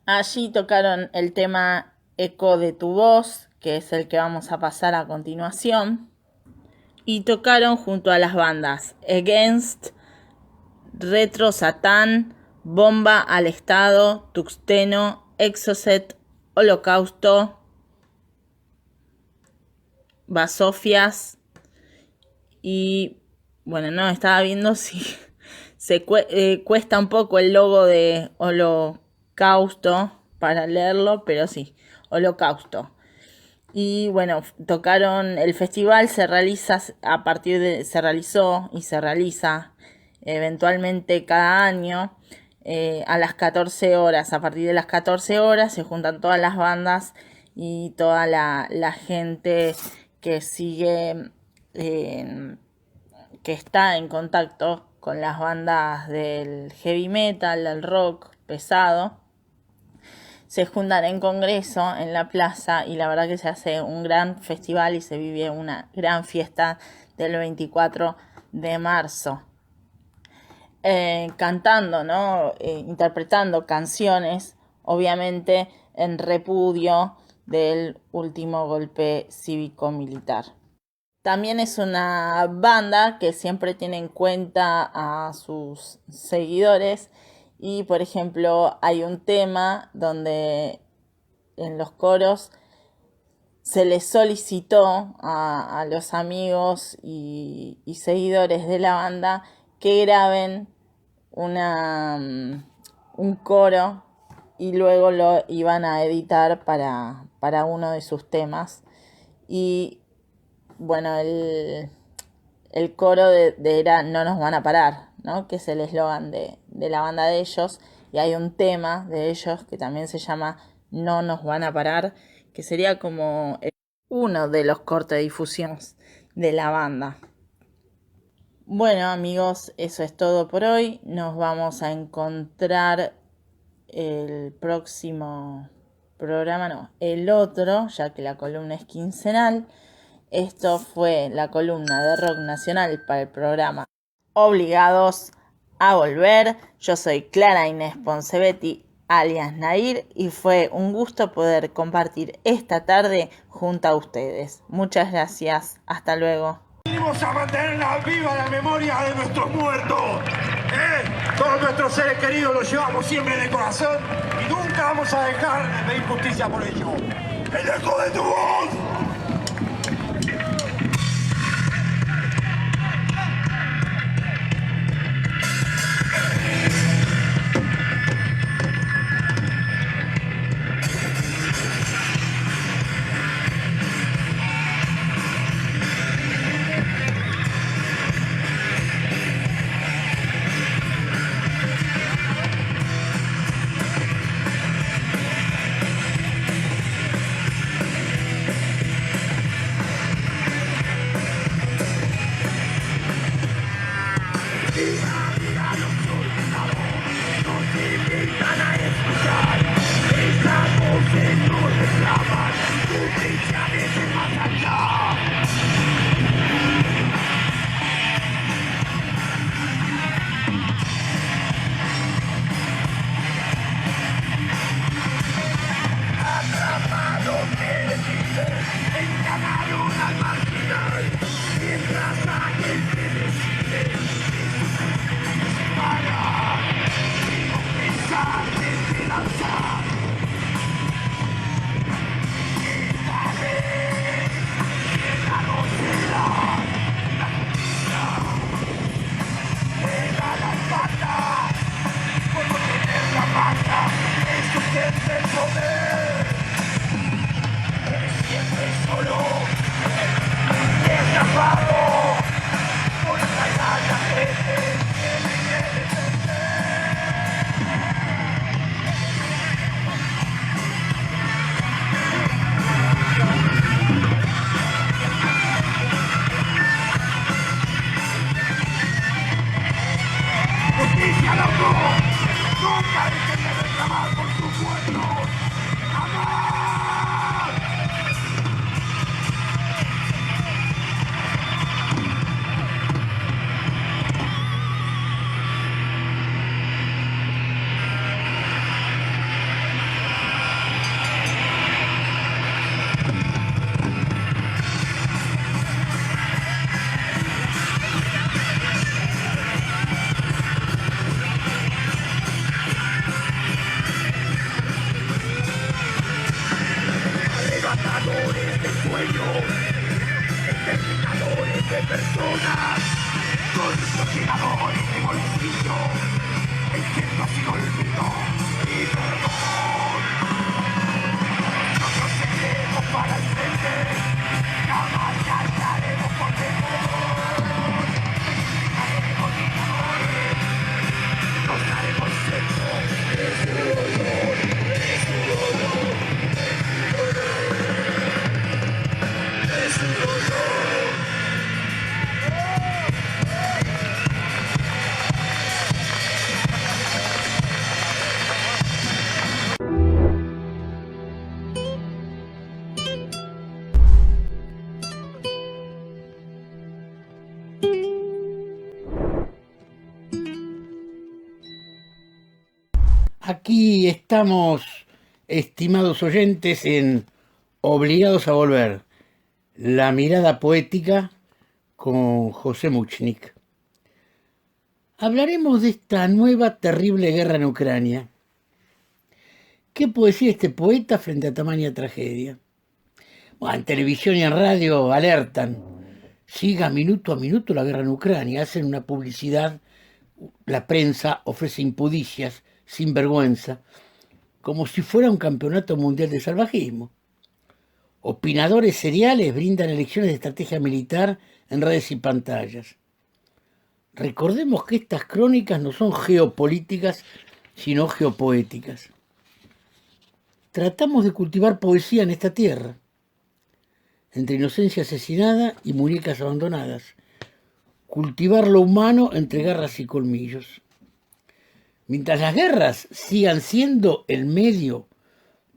Allí tocaron el tema Eco de tu voz, que es el que vamos a pasar a continuación, y tocaron junto a las bandas Against, Retro Satán, Bomba al Estado, Tuxteno, Exocet, Holocausto, Basofias y bueno, no, estaba viendo si cuesta un poco el logo de Holocausto para leerlo, pero sí, Holocausto. Y bueno, tocaron, el festival se realiza se realizó y se realiza eventualmente cada año a las 14 horas. A partir de las 14 horas se juntan todas las bandas y toda la gente que sigue, que está en contacto con las bandas del heavy metal, del rock pesado. Se juntan en Congreso, en la plaza, y la verdad que se hace un gran festival y se vive una gran fiesta del 24 de marzo. Cantando, ¿no? Interpretando canciones, obviamente en repudio del último golpe cívico-militar. También es una banda que siempre tiene en cuenta a sus seguidores. Y, por ejemplo, hay un tema donde en los coros se les solicitó a los amigos y seguidores de la banda que graben un coro y luego lo iban a editar para uno de sus temas. Y, bueno, el coro era No nos van a parar, ¿no? Que es el eslogan de la banda de ellos, y hay un tema de ellos que también se llama No nos van a parar, que sería como uno de los cortes de difusión de la banda. Bueno, amigos, eso es todo por hoy. Nos vamos a encontrar el próximo programa, el otro, ya que la columna es quincenal. Esto fue la columna de rock nacional para el programa Obligados a Volver. Yo soy Clara Inés Poncebetti, alias Nair, y fue un gusto poder compartir esta tarde junto a ustedes. Muchas gracias. Hasta luego. Venimos a mantener viva la memoria de nuestros muertos. Todos nuestros seres queridos los llevamos siempre en el corazón y nunca vamos a dejar de pedir justicia por ello. ¡El eco de tu voz! Aquí estamos, estimados oyentes, en Obligados a Volver, la mirada poética con José Muchnik. Hablaremos de esta nueva terrible guerra en Ucrania. ¿Qué puede decir este poeta frente a tamaña tragedia? Bueno, en televisión y en radio alertan. Siga minuto a minuto la guerra en Ucrania. Hacen una publicidad, la prensa ofrece impudicias, sin vergüenza, como si fuera un campeonato mundial de salvajismo. Opinadores seriales brindan lecciones de estrategia militar en redes y pantallas. Recordemos que estas crónicas no son geopolíticas, sino geopoéticas. Tratamos de cultivar poesía en esta tierra, entre inocencia asesinada y muñecas abandonadas. Cultivar lo humano entre garras y colmillos. Mientras las guerras sigan siendo el medio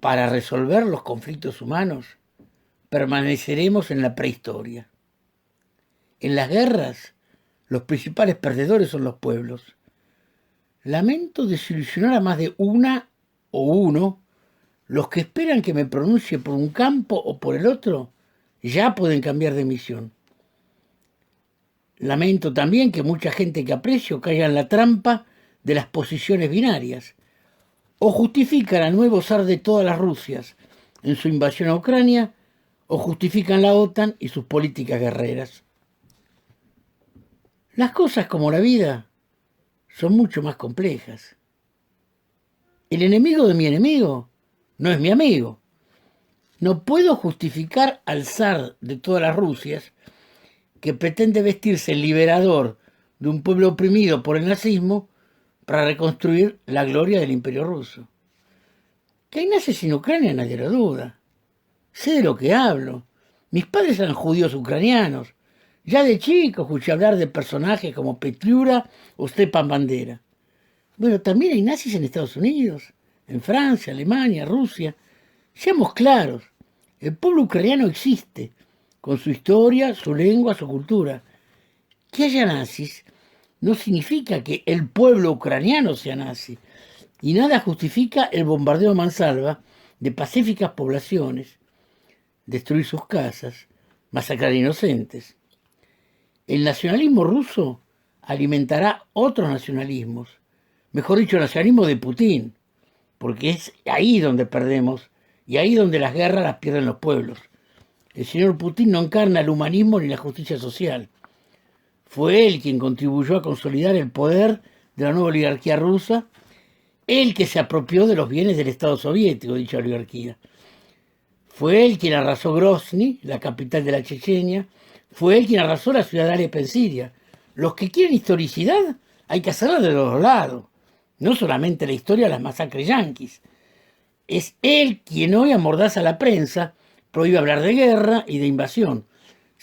para resolver los conflictos humanos, permaneceremos en la prehistoria. En las guerras, los principales perdedores son los pueblos. Lamento desilusionar a más de una o uno. Los que esperan que me pronuncie por un campo o por el otro, ya pueden cambiar de misión. Lamento también que mucha gente que aprecio caiga en la trampa de las posiciones binarias, o justifican al nuevo zar de todas las Rusias en su invasión a Ucrania, o justifican la OTAN y sus políticas guerreras. Las cosas, como la vida, son mucho más complejas. El enemigo de mi enemigo no es mi amigo. No puedo justificar al zar de todas las Rusias, que pretende vestirse el liberador de un pueblo oprimido por el nazismo, para reconstruir la gloria del Imperio Ruso. Que hay nazis en Ucrania nadie lo duda. Sé de lo que hablo. Mis padres eran judíos ucranianos. Ya de chico escuché hablar de personajes como Petliura o Stepan Bandera. Bueno, también hay nazis en Estados Unidos, en Francia, Alemania, Rusia. Seamos claros, el pueblo ucraniano existe, con su historia, su lengua, su cultura. Que haya nazis no significa que el pueblo ucraniano sea nazi, y nada justifica el bombardeo a mansalva de pacíficas poblaciones, destruir sus casas, masacrar inocentes. El nacionalismo ruso alimentará otros nacionalismos, mejor dicho, el nacionalismo de Putin, porque es ahí donde perdemos, y ahí donde las guerras las pierden los pueblos. El señor Putin no encarna el humanismo ni la justicia social. Fue él quien contribuyó a consolidar el poder de la nueva oligarquía rusa, él que se apropió de los bienes del Estado soviético, dicha oligarquía. Fue él quien arrasó Grozny, la capital de la Chechenia, fue él quien arrasó la ciudad de Alepo en Siria. Los que quieren historicidad hay que hacerla de los dos lados, no solamente la historia de las masacres yanquis. Es él quien hoy amordaza a la prensa, prohíbe hablar de guerra y de invasión.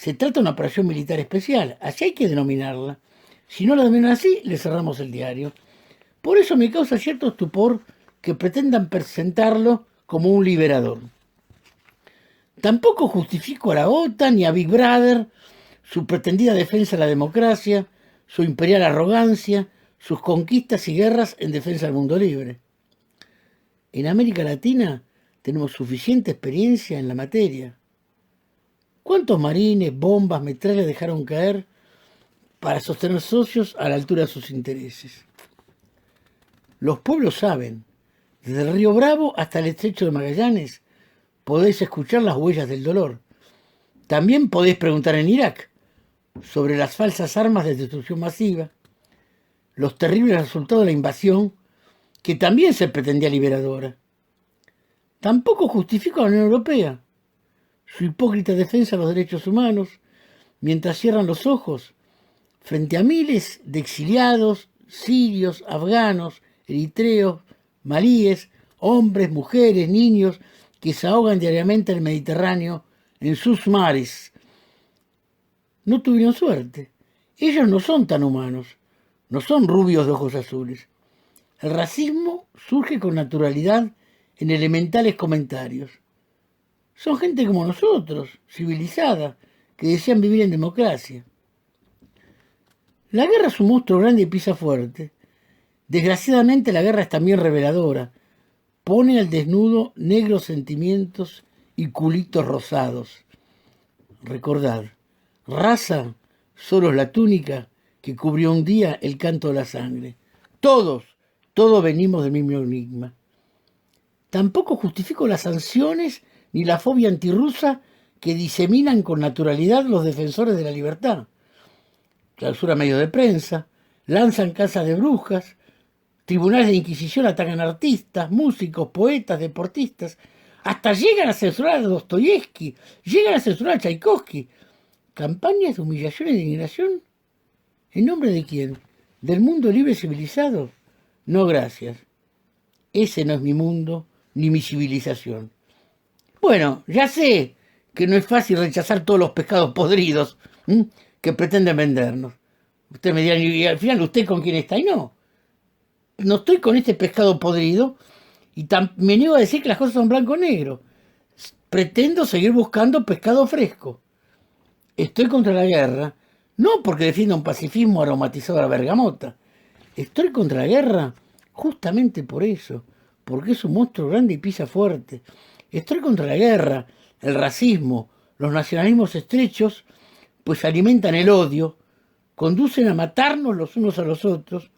Se trata de una operación militar especial, así hay que denominarla. Si no la denominan así, le cerramos el diario. Por eso me causa cierto estupor que pretendan presentarlo como un liberador. Tampoco justifico a la OTAN ni a Big Brother su pretendida defensa de la democracia, su imperial arrogancia, sus conquistas y guerras en defensa del mundo libre. En América Latina tenemos suficiente experiencia en la materia. ¿Cuántos marines, bombas, metrallas dejaron caer para sostener socios a la altura de sus intereses? Los pueblos saben, desde el Río Bravo hasta el Estrecho de Magallanes, podéis escuchar las huellas del dolor. También podéis preguntar en Irak sobre las falsas armas de destrucción masiva. los terribles resultados de la invasión, que también se pretendía liberadora. Tampoco justifico a la Unión Europea su hipócrita defensa de los derechos humanos, mientras cierran los ojos frente a miles de exiliados sirios, afganos, eritreos, malíes, hombres, mujeres, niños que se ahogan diariamente en el Mediterráneo en sus mares. No tuvieron suerte. Ellos no son tan humanos, no son rubios de ojos azules. El racismo surge con naturalidad en elementales comentarios. Son gente como nosotros, civilizada, que desean vivir en democracia. La guerra es un monstruo grande y pisa fuerte. Desgraciadamente la guerra es también reveladora. Pone al desnudo negros sentimientos y culitos rosados. Recordad, raza solo es la túnica que cubrió un día el canto de la sangre. Todos venimos del mismo enigma. Tampoco justifico las sanciones ni la fobia antirrusa que diseminan con naturalidad los defensores de la libertad. Clausura medios de prensa, lanzan casas de brujas, tribunales de inquisición atacan artistas, músicos, poetas, deportistas, hasta llegan a censurar a Dostoyevsky, llegan a censurar a Tchaikovsky. ¿Campañas de humillación y de indignación? ¿En nombre de quién? ¿Del mundo libre y civilizado? No, gracias. Ese no es mi mundo, ni mi civilización. Bueno, ya sé que no es fácil rechazar todos los pescados podridos que pretenden vendernos. Ustedes me dirán, y al final, ¿usted con quién está? Y no estoy con este pescado podrido y me niego a decir que las cosas son blanco o negro. Pretendo seguir buscando pescado fresco. Estoy contra la guerra, no porque defienda un pacifismo aromatizado a la bergamota. Estoy contra la guerra justamente por eso, porque es un monstruo grande y pisa fuerte. Estoy contra la guerra, el racismo, los nacionalismos estrechos, pues alimentan el odio, conducen a matarnos los unos a los otros,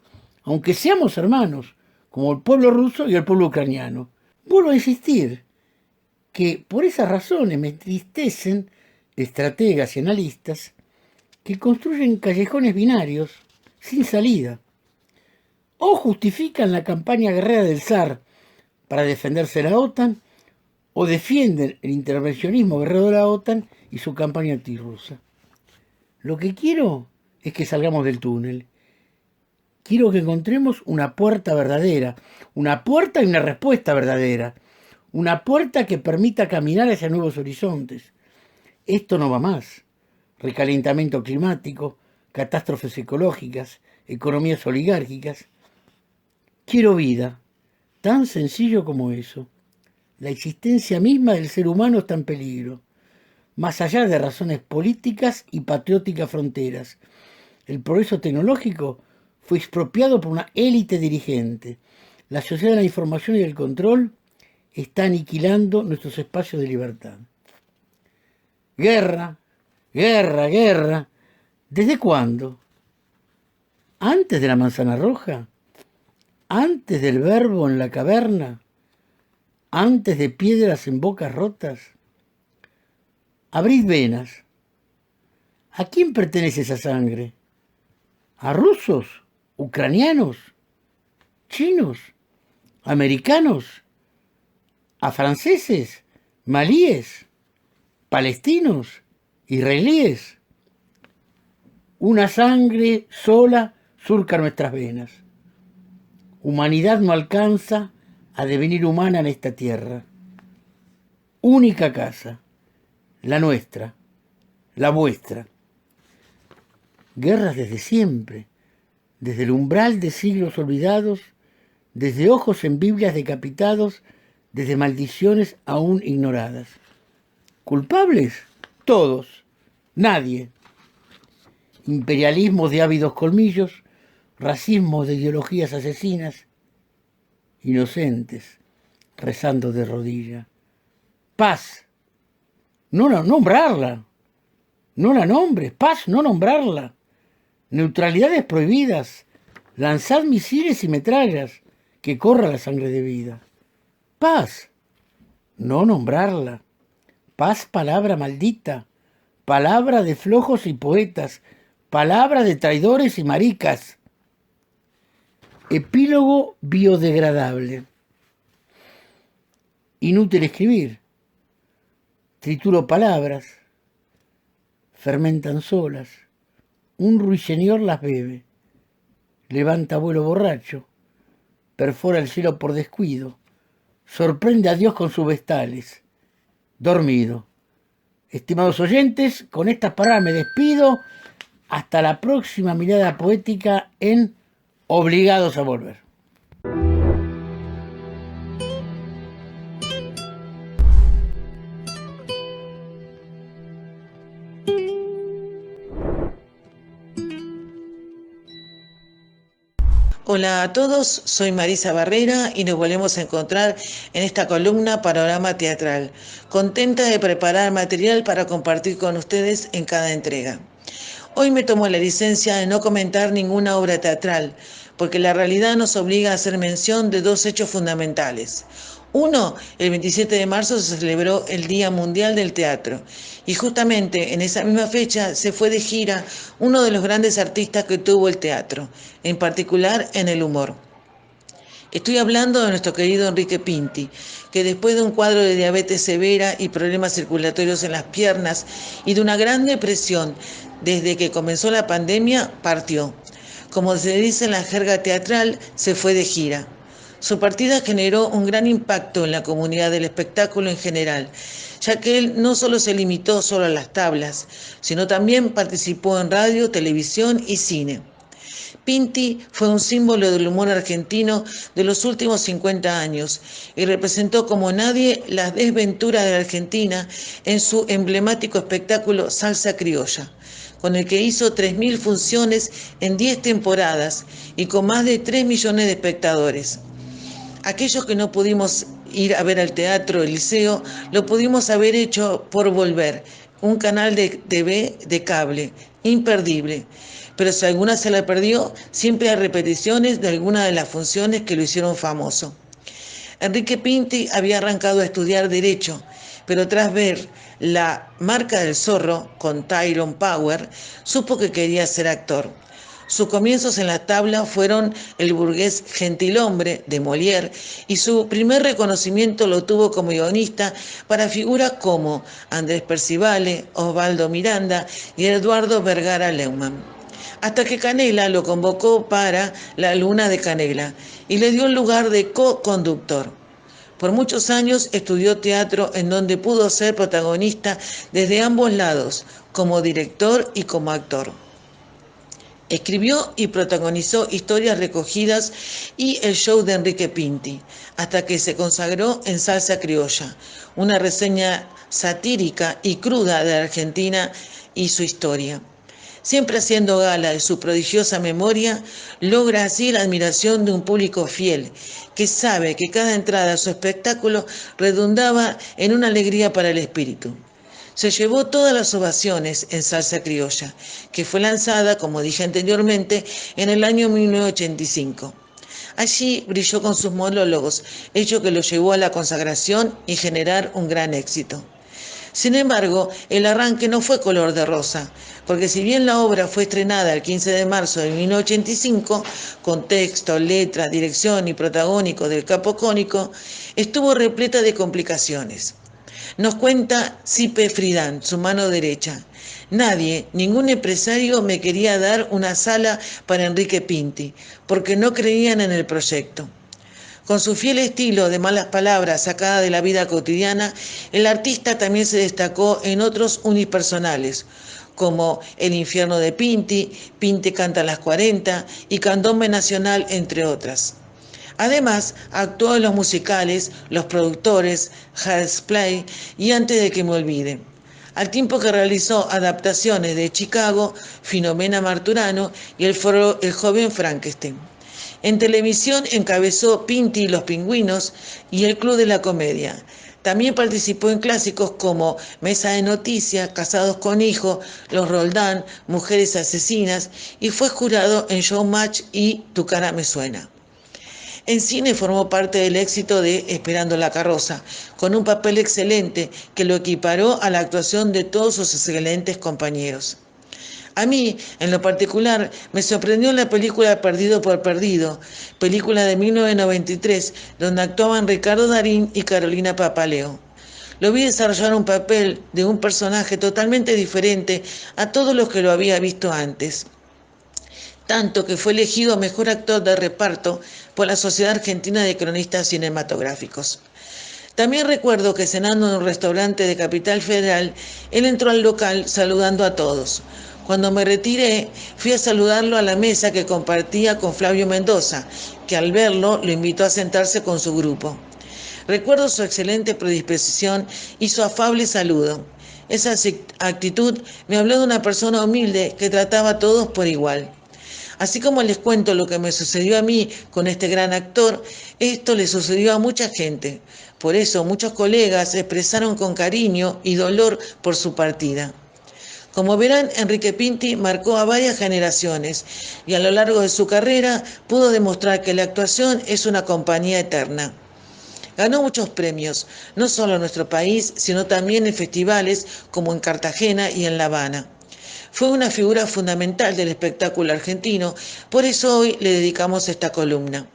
aunque seamos hermanos, como el pueblo ruso y el pueblo ucraniano. Vuelvo a insistir que por esas razones me entristecen estrategas y analistas que construyen callejones binarios sin salida, o justifican la campaña guerrera del zar para defenderse de la OTAN, o defienden el intervencionismo guerrero de la OTAN y su campaña antirrusa. Lo que quiero es que salgamos del túnel. Quiero que encontremos una puerta verdadera, una puerta y una respuesta verdadera, una puerta que permita caminar hacia nuevos horizontes. Esto no va más. Recalentamiento climático, catástrofes ecológicas, economías oligárquicas. Quiero vida, tan sencillo como eso. La existencia misma del ser humano está en peligro, más allá de razones políticas y patrióticas fronteras. El progreso tecnológico fue expropiado por una élite dirigente. La sociedad de la información y del control está aniquilando nuestros espacios de libertad. Guerra, guerra, guerra. ¿Desde cuándo? ¿Antes de la manzana roja? ¿Antes del verbo en la caverna? ¿Antes de piedras en bocas rotas? Abrid venas. ¿A quién pertenece esa sangre? ¿A rusos? ¿Ucranianos? ¿Chinos? ¿Americanos? ¿A franceses? ¿Malíes? ¿Palestinos? ¿Israelíes? Una sangre sola surca nuestras venas. Humanidad no alcanza a devenir humana en esta tierra. Única casa, la nuestra, la vuestra. Guerras desde siempre, desde el umbral de siglos olvidados, desde ojos en Biblias decapitados, desde maldiciones aún ignoradas. ¿Culpables? Todos, nadie. Imperialismos de ávidos colmillos, racismos de ideologías asesinas, inocentes, rezando de rodilla. Paz, no nombrarla, no la nombres, paz, no nombrarla. Neutralidades prohibidas, lanzad misiles y metrallas, que corra la sangre de vida. Paz, no nombrarla. Paz, palabra maldita, palabra de flojos y poetas, palabra de traidores y maricas. Epílogo biodegradable. Inútil escribir. Trituro palabras. Fermentan solas. Un ruiseñor las bebe. Levanta vuelo borracho. Perfora el cielo por descuido. Sorprende a Dios con sus vestales. Dormido. Estimados oyentes, con estas palabras me despido. Hasta la próxima mirada poética en Obligados a Volver. Hola a todos, soy Marisa Barrera y nos volvemos a encontrar en esta columna Panorama Teatral. Contenta de preparar material para compartir con ustedes en cada entrega. Hoy me tomo la licencia de no comentar ninguna obra teatral, porque la realidad nos obliga a hacer mención de dos hechos fundamentales. Uno, el 27 de marzo se celebró el Día Mundial del Teatro y justamente en esa misma fecha se fue de gira uno de los grandes artistas que tuvo el teatro, en particular en el humor. Estoy hablando de nuestro querido Enrique Pinti, que después de un cuadro de diabetes severa y problemas circulatorios en las piernas y de una gran depresión desde que comenzó la pandemia, partió. Como se dice en la jerga teatral, se fue de gira. Su partida generó un gran impacto en la comunidad del espectáculo en general, ya que él no solo se limitó solo a las tablas, sino también participó en radio, televisión y cine. Pinti fue un símbolo del humor argentino de los últimos 50 años y representó como nadie las desventuras de la Argentina en su emblemático espectáculo Salsa Criolla, con el que hizo 3.000 funciones en 10 temporadas y con más de 3 millones de espectadores. Aquellos que no pudimos ir a ver al teatro El Liceo, lo pudimos haber hecho por Volver, un canal de TV de cable, imperdible. Pero si alguna se la perdió, siempre hay repeticiones de alguna de las funciones que lo hicieron famoso. Enrique Pinti había arrancado a estudiar Derecho, pero tras ver La Marca del Zorro con Tyrone Power, supo que quería ser actor. Sus comienzos en la tabla fueron El burgués gentilhombre de Molière y su primer reconocimiento lo tuvo como guionista para figuras como Andrés Percivale, Osvaldo Miranda y Eduardo Vergara Leumann. Hasta que Canela lo convocó para La Luna de Canela y le dio el lugar de co-conductor. Por muchos años estudió teatro en donde pudo ser protagonista desde ambos lados, como director y como actor. Escribió y protagonizó historias recogidas y el show de Enrique Pinti, hasta que se consagró en Salsa Criolla, una reseña satírica y cruda de Argentina y su historia. Siempre haciendo gala de su prodigiosa memoria, logra así la admiración de un público fiel, que sabe que cada entrada a su espectáculo redundaba en una alegría para el espíritu. Se llevó todas las ovaciones en Salsa Criolla, que fue lanzada, como dije anteriormente, en el año 1985. Allí brilló con sus monólogos, hecho que lo llevó a la consagración y generar un gran éxito. Sin embargo, el arranque no fue color de rosa, porque si bien la obra fue estrenada el 15 de marzo de 1985, con texto, letra, dirección y protagónico del capo cónico, estuvo repleta de complicaciones. Nos cuenta Sipe Friedan, su mano derecha. Nadie, ningún empresario me quería dar una sala para Enrique Pinti, porque no creían en el proyecto. Con su fiel estilo de malas palabras sacada de la vida cotidiana, el artista también se destacó en otros unipersonales, como El infierno de Pinti, Pinti canta a las 40 y Candombe Nacional, entre otras. Además, actuó en los musicales, Los Productores, Hairspray y Antes de que me olvide. Al tiempo que realizó adaptaciones de Chicago, Filomena Marturano y el joven Frankenstein. En televisión encabezó Pinti y los Pingüinos y El Club de la Comedia. También participó en clásicos como Mesa de Noticias, Casados con Hijo, Los Roldán, Mujeres Asesinas y fue jurado en Showmatch y Tu cara me suena. En cine formó parte del éxito de Esperando la carroza, con un papel excelente que lo equiparó a la actuación de todos sus excelentes compañeros. A mí, en lo particular, me sorprendió la película Perdido por Perdido, película de 1993, donde actuaban Ricardo Darín y Carolina Papaleo. Lo vi desarrollar un papel de un personaje totalmente diferente a todos los que lo había visto antes. Tanto que fue elegido mejor actor de reparto por la Sociedad Argentina de Cronistas Cinematográficos. También recuerdo que cenando en un restaurante de Capital Federal, él entró al local saludando a todos. Cuando me retiré, fui a saludarlo a la mesa que compartía con Flavio Mendoza, que al verlo lo invitó a sentarse con su grupo. Recuerdo su excelente predisposición y su afable saludo. Esa actitud me habló de una persona humilde que trataba a todos por igual. Así como les cuento lo que me sucedió a mí con este gran actor, esto le sucedió a mucha gente. Por eso muchos colegas expresaron con cariño y dolor por su partida. Como verán, Enrique Pinti marcó a varias generaciones y a lo largo de su carrera pudo demostrar que la actuación es una compañía eterna. Ganó muchos premios, no solo en nuestro país, sino también en festivales como en Cartagena y en La Habana. Fue una figura fundamental del espectáculo argentino, por eso hoy le dedicamos esta columna.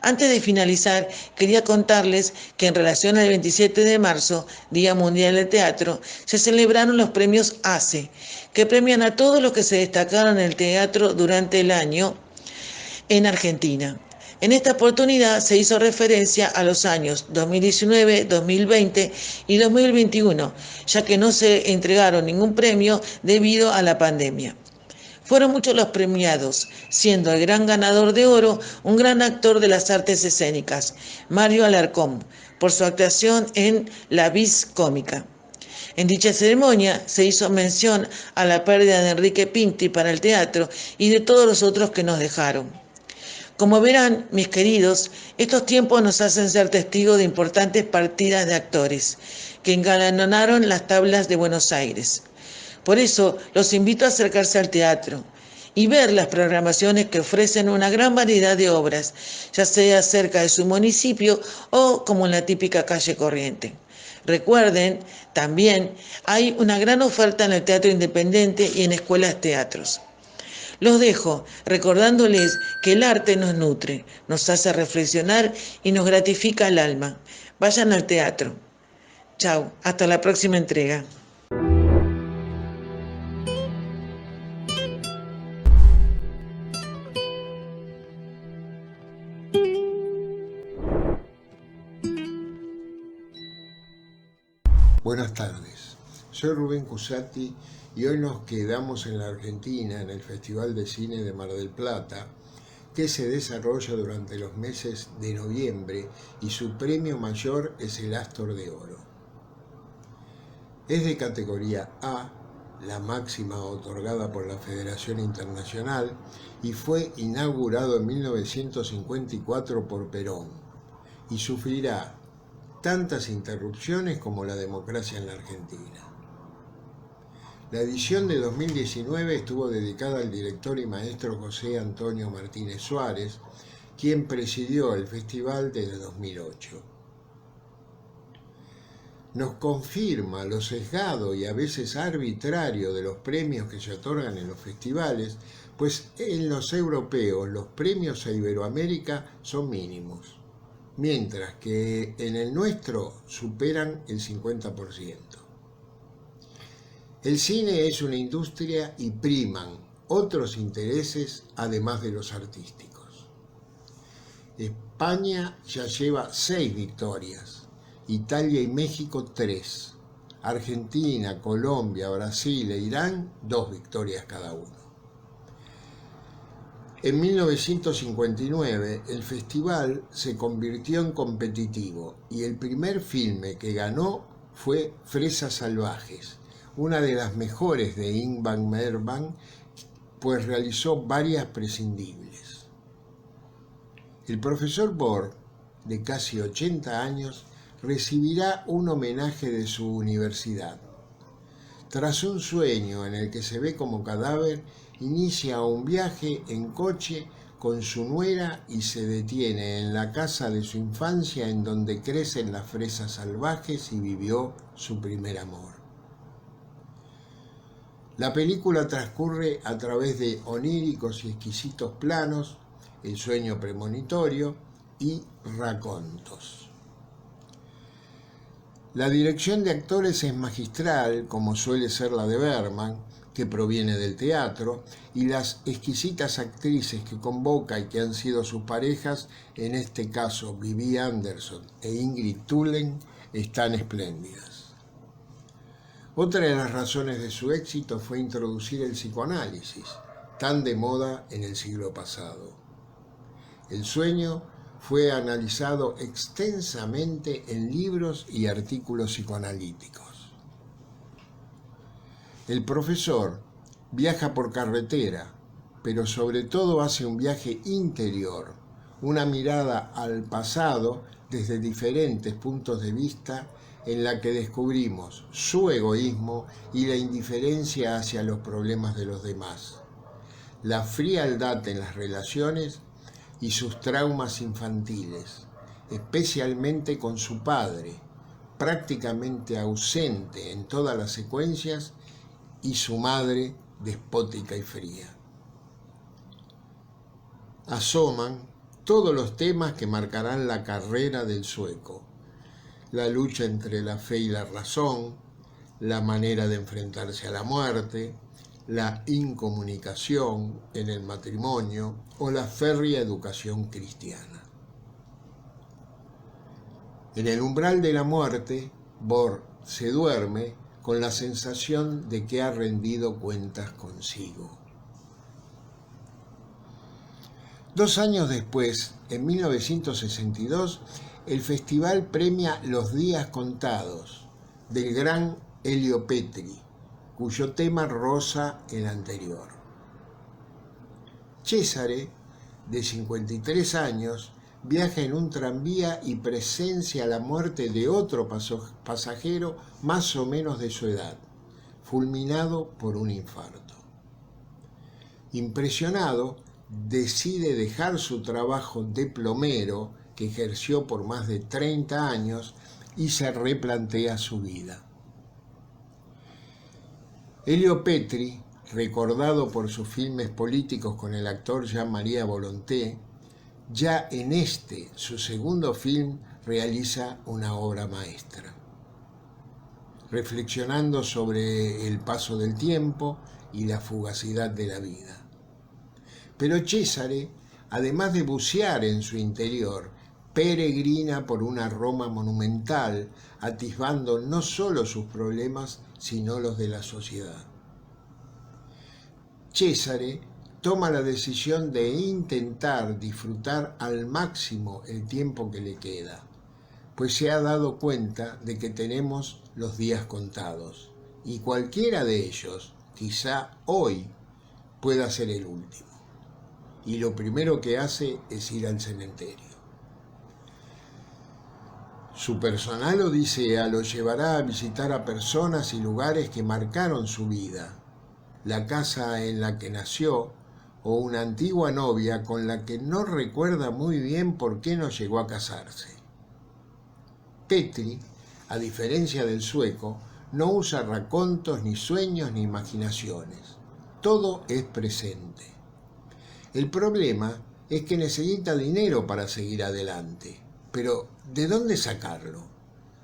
Antes de finalizar, quería contarles que en relación al 27 de marzo, Día Mundial del Teatro, se celebraron los premios ACE, que premian a todos los que se destacaron en el teatro durante el año en Argentina. En esta oportunidad se hizo referencia a los años 2019, 2020 y 2021, ya que no se entregaron ningún premio debido a la pandemia. Fueron muchos los premiados, siendo el gran ganador de oro un gran actor de las artes escénicas, Mario Alarcón, por su actuación en La Vis Cómica. En dicha ceremonia se hizo mención a la pérdida de Enrique Pinti para el teatro y de todos los otros que nos dejaron. Como verán, mis queridos, estos tiempos nos hacen ser testigos de importantes partidas de actores que engalanaron las tablas de Buenos Aires. Por eso, los invito a acercarse al teatro y ver las programaciones que ofrecen una gran variedad de obras, ya sea cerca de su municipio o como en la típica calle corriente. Recuerden, también hay una gran oferta en el teatro independiente y en escuelas teatros. Los dejo recordándoles que el arte nos nutre, nos hace reflexionar y nos gratifica el alma. Vayan al teatro. Chao, hasta la próxima entrega. Buenas tardes, soy Rubén Cusati y hoy nos quedamos en la Argentina en el Festival de Cine de Mar del Plata, que se desarrolla durante los meses de noviembre y su premio mayor es el Astor de Oro. Es de categoría A, la máxima otorgada por la Federación Internacional, y fue inaugurado en 1954 por Perón y sufrirá tantas interrupciones como la democracia en la Argentina. La edición de 2019 estuvo dedicada al director y maestro José Antonio Martínez Suárez, quien presidió el festival desde 2008. Nos confirma lo sesgado y a veces arbitrario de los premios que se otorgan en los festivales, pues en los europeos los premios a Iberoamérica son mínimos, mientras que en el nuestro superan el 50%. El cine es una industria y priman otros intereses además de los artísticos. España ya lleva 6 victorias, Italia y México 3, Argentina, Colombia, Brasil e Irán 2 victorias cada uno. En 1959 el festival se convirtió en competitivo y el primer filme que ganó fue Fresas Salvajes, una de las mejores de Ingmar Bergman, pues realizó varias prescindibles. El profesor Borg, de casi 80 años, recibirá un homenaje de su universidad. Tras un sueño en el que se ve como cadáver, inicia un viaje en coche con su nuera y se detiene en la casa de su infancia en donde crecen las fresas salvajes y vivió su primer amor. La película transcurre a través de oníricos y exquisitos planos, el sueño premonitorio y racontos. La dirección de actores es magistral, como suele ser la de Bergman, que proviene del teatro, y las exquisitas actrices que convoca y que han sido sus parejas, en este caso Vivi Anderson e Ingrid Tullen, están espléndidas. Otra de las razones de su éxito fue introducir el psicoanálisis, tan de moda en el siglo pasado. El sueño fue analizado extensamente en libros y artículos psicoanalíticos. El profesor viaja por carretera, pero sobre todo hace un viaje interior, una mirada al pasado desde diferentes puntos de vista en la que descubrimos su egoísmo y la indiferencia hacia los problemas de los demás, la frialdad en las relaciones y sus traumas infantiles, especialmente con su padre, prácticamente ausente en todas las secuencias, y su madre despótica y fría. Asoman todos los temas que marcarán la carrera del sueco: la lucha entre la fe y la razón, la manera de enfrentarse a la muerte, la incomunicación en el matrimonio o la férrea educación cristiana. En el umbral de la muerte, Bor se duerme con la sensación de que ha rendido cuentas consigo. 2 años después, en 1962, el festival premia Los días contados, del gran Elio Petri, cuyo tema roza el anterior. Cesare, de 53 años, viaja en un tranvía y presencia la muerte de otro pasajero más o menos de su edad, fulminado por un infarto. Impresionado, decide dejar su trabajo de plomero, que ejerció por más de 30 años, y se replantea su vida. Elio Petri, recordado por sus filmes políticos con el actor Jean-Marie Volonté, ya en su segundo film, realiza una obra maestra, reflexionando sobre el paso del tiempo y la fugacidad de la vida. Pero Cesare, además de bucear en su interior, peregrina por una Roma monumental, atisbando no solo sus problemas, sino los de la sociedad. Cesare toma la decisión de intentar disfrutar al máximo el tiempo que le queda, pues se ha dado cuenta de que tenemos los días contados, y cualquiera de ellos, quizá hoy, pueda ser el último. Y lo primero que hace es ir al cementerio. Su personal odisea lo llevará a visitar a personas y lugares que marcaron su vida, la casa en la que nació o una antigua novia con la que no recuerda muy bien por qué no llegó a casarse. Petri, a diferencia del sueco, no usa racontos, ni sueños, ni imaginaciones. Todo es presente. El problema es que necesita dinero para seguir adelante. Pero, ¿de dónde sacarlo?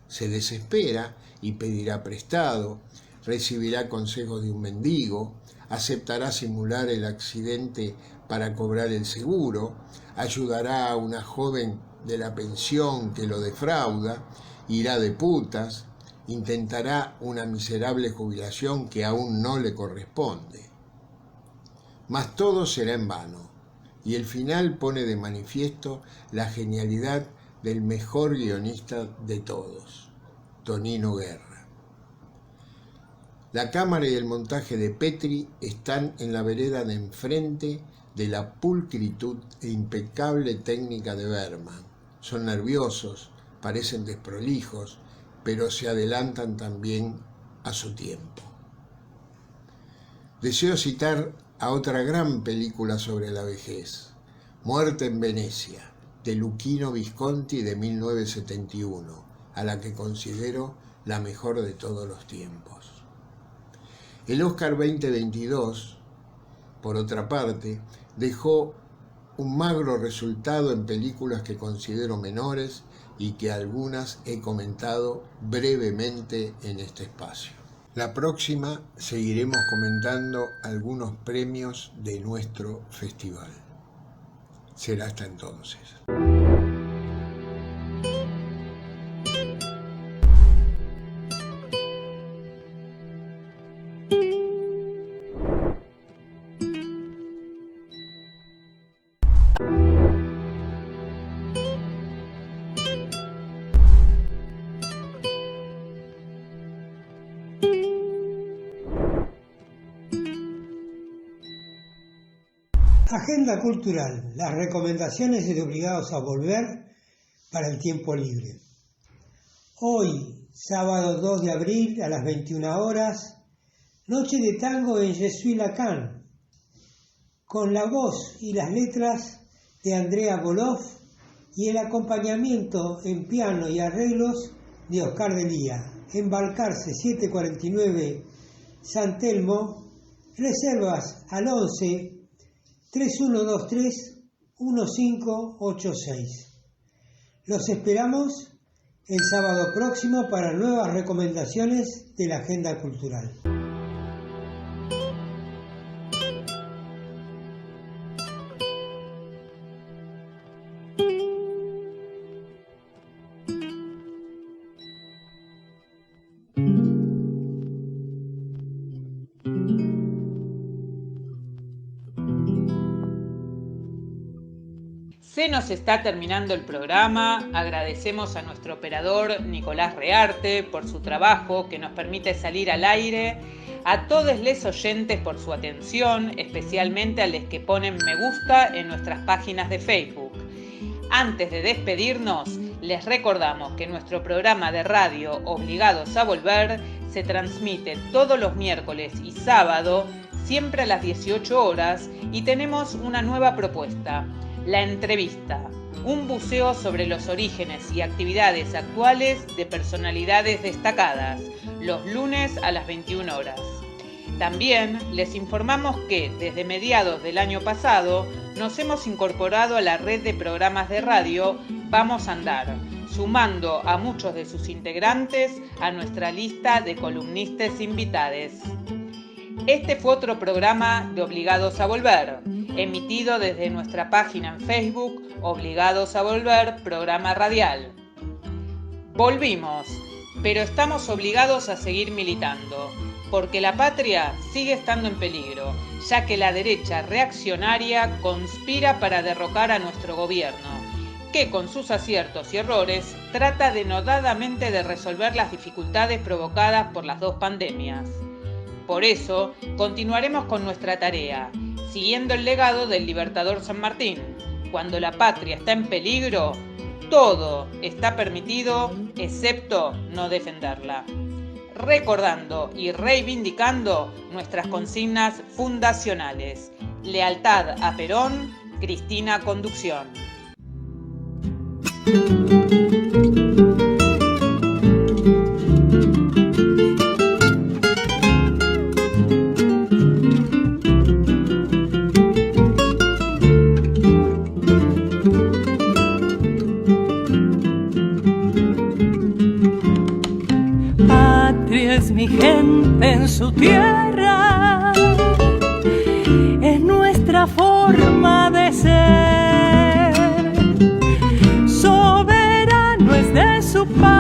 Se desespera y pedirá prestado, recibirá consejos de un mendigo, aceptará simular el accidente para cobrar el seguro, ayudará a una joven de la pensión que lo defrauda, irá de putas, intentará una miserable jubilación que aún no le corresponde. Mas todo será en vano, y el final pone de manifiesto la genialidad del mejor guionista de todos, Tonino Guerra. La cámara y el montaje de Petri están en la vereda de enfrente de la pulcritud e impecable técnica de Bergman. Son nerviosos, parecen desprolijos, pero se adelantan también a su tiempo. Deseo citar a otra gran película sobre la vejez, Muerte en Venecia, de Luchino Visconti, de 1971, a la que considero la mejor de todos los tiempos. El Oscar 2022, por otra parte, dejó un magro resultado en películas que considero menores y que algunas he comentado brevemente en este espacio. La próxima seguiremos comentando algunos premios de nuestro festival. Será hasta entonces. Agenda cultural, las recomendaciones de Obligados a Volver para el tiempo libre. Hoy, sábado 2 de abril a las 21 horas, noche de tango en Je suis Lacan, con la voz y las letras de Andrea Boloff y el acompañamiento en piano y arreglos de Oscar Delía, en Balcarce 749 San Telmo, reservas al 11 3123 1586. Los esperamos el sábado próximo para nuevas recomendaciones de la agenda cultural. Se nos está terminando el programa. Agradecemos a nuestro operador Nicolás Rearte por su trabajo que nos permite salir al aire, a todos les oyentes por su atención, especialmente a los que ponen me gusta en nuestras páginas de Facebook. Antes de despedirnos, les recordamos que nuestro programa de radio Obligados a Volver se transmite todos los miércoles y sábado, siempre a las 18 horas, y tenemos una nueva propuesta. La entrevista, un buceo sobre los orígenes y actividades actuales de personalidades destacadas, los lunes a las 21 horas. También les informamos que desde mediados del año pasado nos hemos incorporado a la red de programas de radio Vamos a Andar, sumando a muchos de sus integrantes a nuestra lista de columnistas invitados. Este fue otro programa de Obligados a Volver, emitido desde nuestra página en Facebook, Obligados a Volver, programa radial. Volvimos, pero estamos obligados a seguir militando, porque la patria sigue estando en peligro, ya que la derecha reaccionaria conspira para derrocar a nuestro gobierno, que con sus aciertos y errores trata denodadamente de resolver las dificultades provocadas por las dos pandemias. Por eso, continuaremos con nuestra tarea, siguiendo el legado del libertador San Martín. Cuando la patria está en peligro, todo está permitido, excepto no defenderla. Recordando y reivindicando nuestras consignas fundacionales. Lealtad a Perón, Cristina Conducción. Es mi gente en su tierra, es nuestra forma de ser, soberano es de su paz.